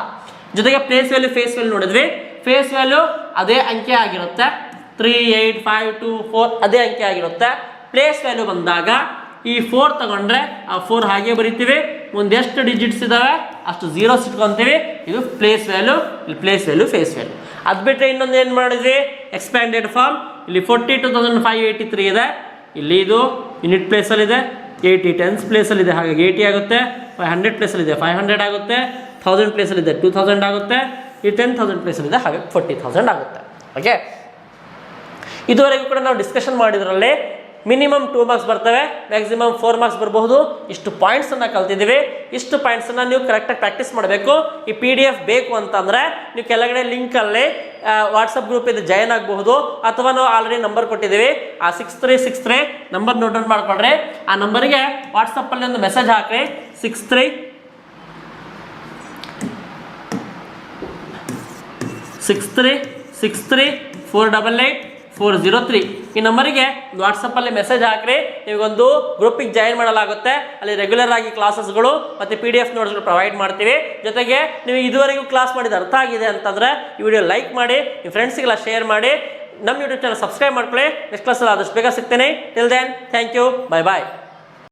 ಜೊತೆಗೆ ಪ್ಲೇಸ್ ವ್ಯಾಲ್ಯೂ ಫೇಸ್ ವ್ಯಾಲ್ಯೂ ನೋಡಿದ್ವಿ. ಫೇಸ್ ವ್ಯಾಲ್ಯೂ ಅದೇ ಅಂಕೆ ಆಗಿರುತ್ತೆ, 3 8 5 2 4 ಅದೇ ಅಂಕೆ ಆಗಿರುತ್ತೆ. ಪ್ಲೇಸ್ ವ್ಯಾಲ್ಯೂ ಬಂದಾಗ ಈ 4 ತಗೊಂಡ್ರೆ ಆ 4 ಹಾಗೆ ಬರಿತೀವಿ, ಮುಂದೆ ಎಷ್ಟು ಡಿಜಿಟ್ಸ್ ಇದ್ದಾವೆ ಅಷ್ಟು ಝೀರೋಸ್ ಇಟ್ಕೊತೀವಿ. ಇದು ಪ್ಲೇಸ್ ವ್ಯಾಲ್ಯೂ, ಇಲ್ಲಿ ಪ್ಲೇಸ್ ವ್ಯಾಲ್ಯೂ ಫೇಸ್ ವ್ಯಾಲ್ಯೂ. ಅದು ಬಿಟ್ಟರೆ ಇನ್ನೊಂದು ಏನು ಮಾಡಿದ್ವಿ? Expanded form. ಇಲ್ಲಿ 42,583 ಇದೆ, ಇಲ್ಲಿ ಇದು ಯೂನಿಟ್ ಪ್ಲೇಸಲ್ಲಿದೆ, 80 ಟೆನ್ಸ್ ಪ್ಲೇಸಲ್ಲಿದೆ, ಹಾಗಾಗಿ 80 ಆಗುತ್ತೆ. 100 ಪ್ಲೇಸಲ್ಲಿದೆ 500 ಆಗುತ್ತೆ, 1000 ಪ್ಲೇಸಲ್ಲಿದೆ 2000 ಆಗುತ್ತೆ, ಈ 10,000 ಪ್ಲೇಸಲ್ಲಿದೆ ಹಾಗಾಗಿ 40,000 ಆಗುತ್ತೆ. ಓಕೆ, ಇದುವರೆಗೂ ಕೂಡ ನಾವು ಡಿಸ್ಕಷನ್ ಮಾಡಿದ್ರಲ್ಲಿ ಮಿನಿಮಮ್ 2 ಮಾರ್ಕ್ಸ್ ಬರ್ತವೆ, ಮ್ಯಾಕ್ಸಿಮಮ್ 4 ಮಾರ್ಕ್ಸ್ ಬರಬಹುದು. ಇಷ್ಟು ಪಾಯಿಂಟ್ಸನ್ನು ಕಲ್ತಿದ್ದೀವಿ. ಇಷ್ಟು ಪಾಯಿಂಟ್ಸನ್ನು ನೀವು ಕರೆಕ್ಟಾಗಿ ಪ್ರಾಕ್ಟೀಸ್ ಮಾಡಬೇಕು. ಈ PDF ಬೇಕು ಅಂತಂದರೆ ನೀವು ಕೆಳಗಡೆ ಲಿಂಕಲ್ಲಿ ವಾಟ್ಸಪ್ ಗ್ರೂಪಿಂದ ಜಾಯ್ನ್ ಆಗಬಹುದು, ಅಥವಾ ನಾವು ಆಲ್ರೆಡಿ ನಂಬರ್ ಕೊಟ್ಟಿದ್ದೀವಿ. ಆ 6363 ನಂಬರ್ ನೋಟ್ ಡೌನ್ ಮಾಡ್ಕೊಳ್ರಿ. ಆ ನಂಬರಿಗೆ ವಾಟ್ಸಪ್ಪಲ್ಲಿ ಒಂದು ಮೆಸೇಜ್ ಹಾಕ್ರಿ, 6363488403 ಈ ನಂಬರಿಗೆ ವಾಟ್ಸಪ್ಪಲ್ಲಿ ಮೆಸೇಜ್ ಹಾಕ್ರಿ. ನಿಮಗೊಂದು ಗ್ರೂಪಿಗೆ ಜಾಯಿನ್ ಮಾಡಲಾಗುತ್ತೆ. ಅಲ್ಲಿ ರೆಗ್ಯುಲರ್ ಆಗಿ ಕ್ಲಾಸಸ್ಗಳು ಮತ್ತು PDF ನೋಟ್ಸ್ಗಳು ಪ್ರೊವೈಡ್ ಮಾಡ್ತೀವಿ. ಜೊತೆಗೆ ನೀವು ಇದುವರೆಗೂ ಕ್ಲಾಸ್ ಮಾಡಿದ ಅರ್ಥ ಆಗಿದೆ ಅಂತಂದರೆ ಈ ವಿಡಿಯೋ ಲೈಕ್ ಮಾಡಿ, ನಿಮ್ಮ ಫ್ರೆಂಡ್ಸ್ಗೆಲ್ಲ ಶೇರ್ ಮಾಡಿ. ನಮ್ಮ ಯೂಟ್ಯೂಬ್ ಚಾನಲ್ ಸಬ್ಸ್ಕ್ರೈಬ್ ಮಾಡ್ಕೊಳ್ಳಿ. ನೆಕ್ಸ್ಟ್ ಕ್ಲಾಸಲ್ಲಿ ಆದಷ್ಟು ಬೇಗ ಸಿಗ್ತೇನೆ. Till then thank you, bye bye.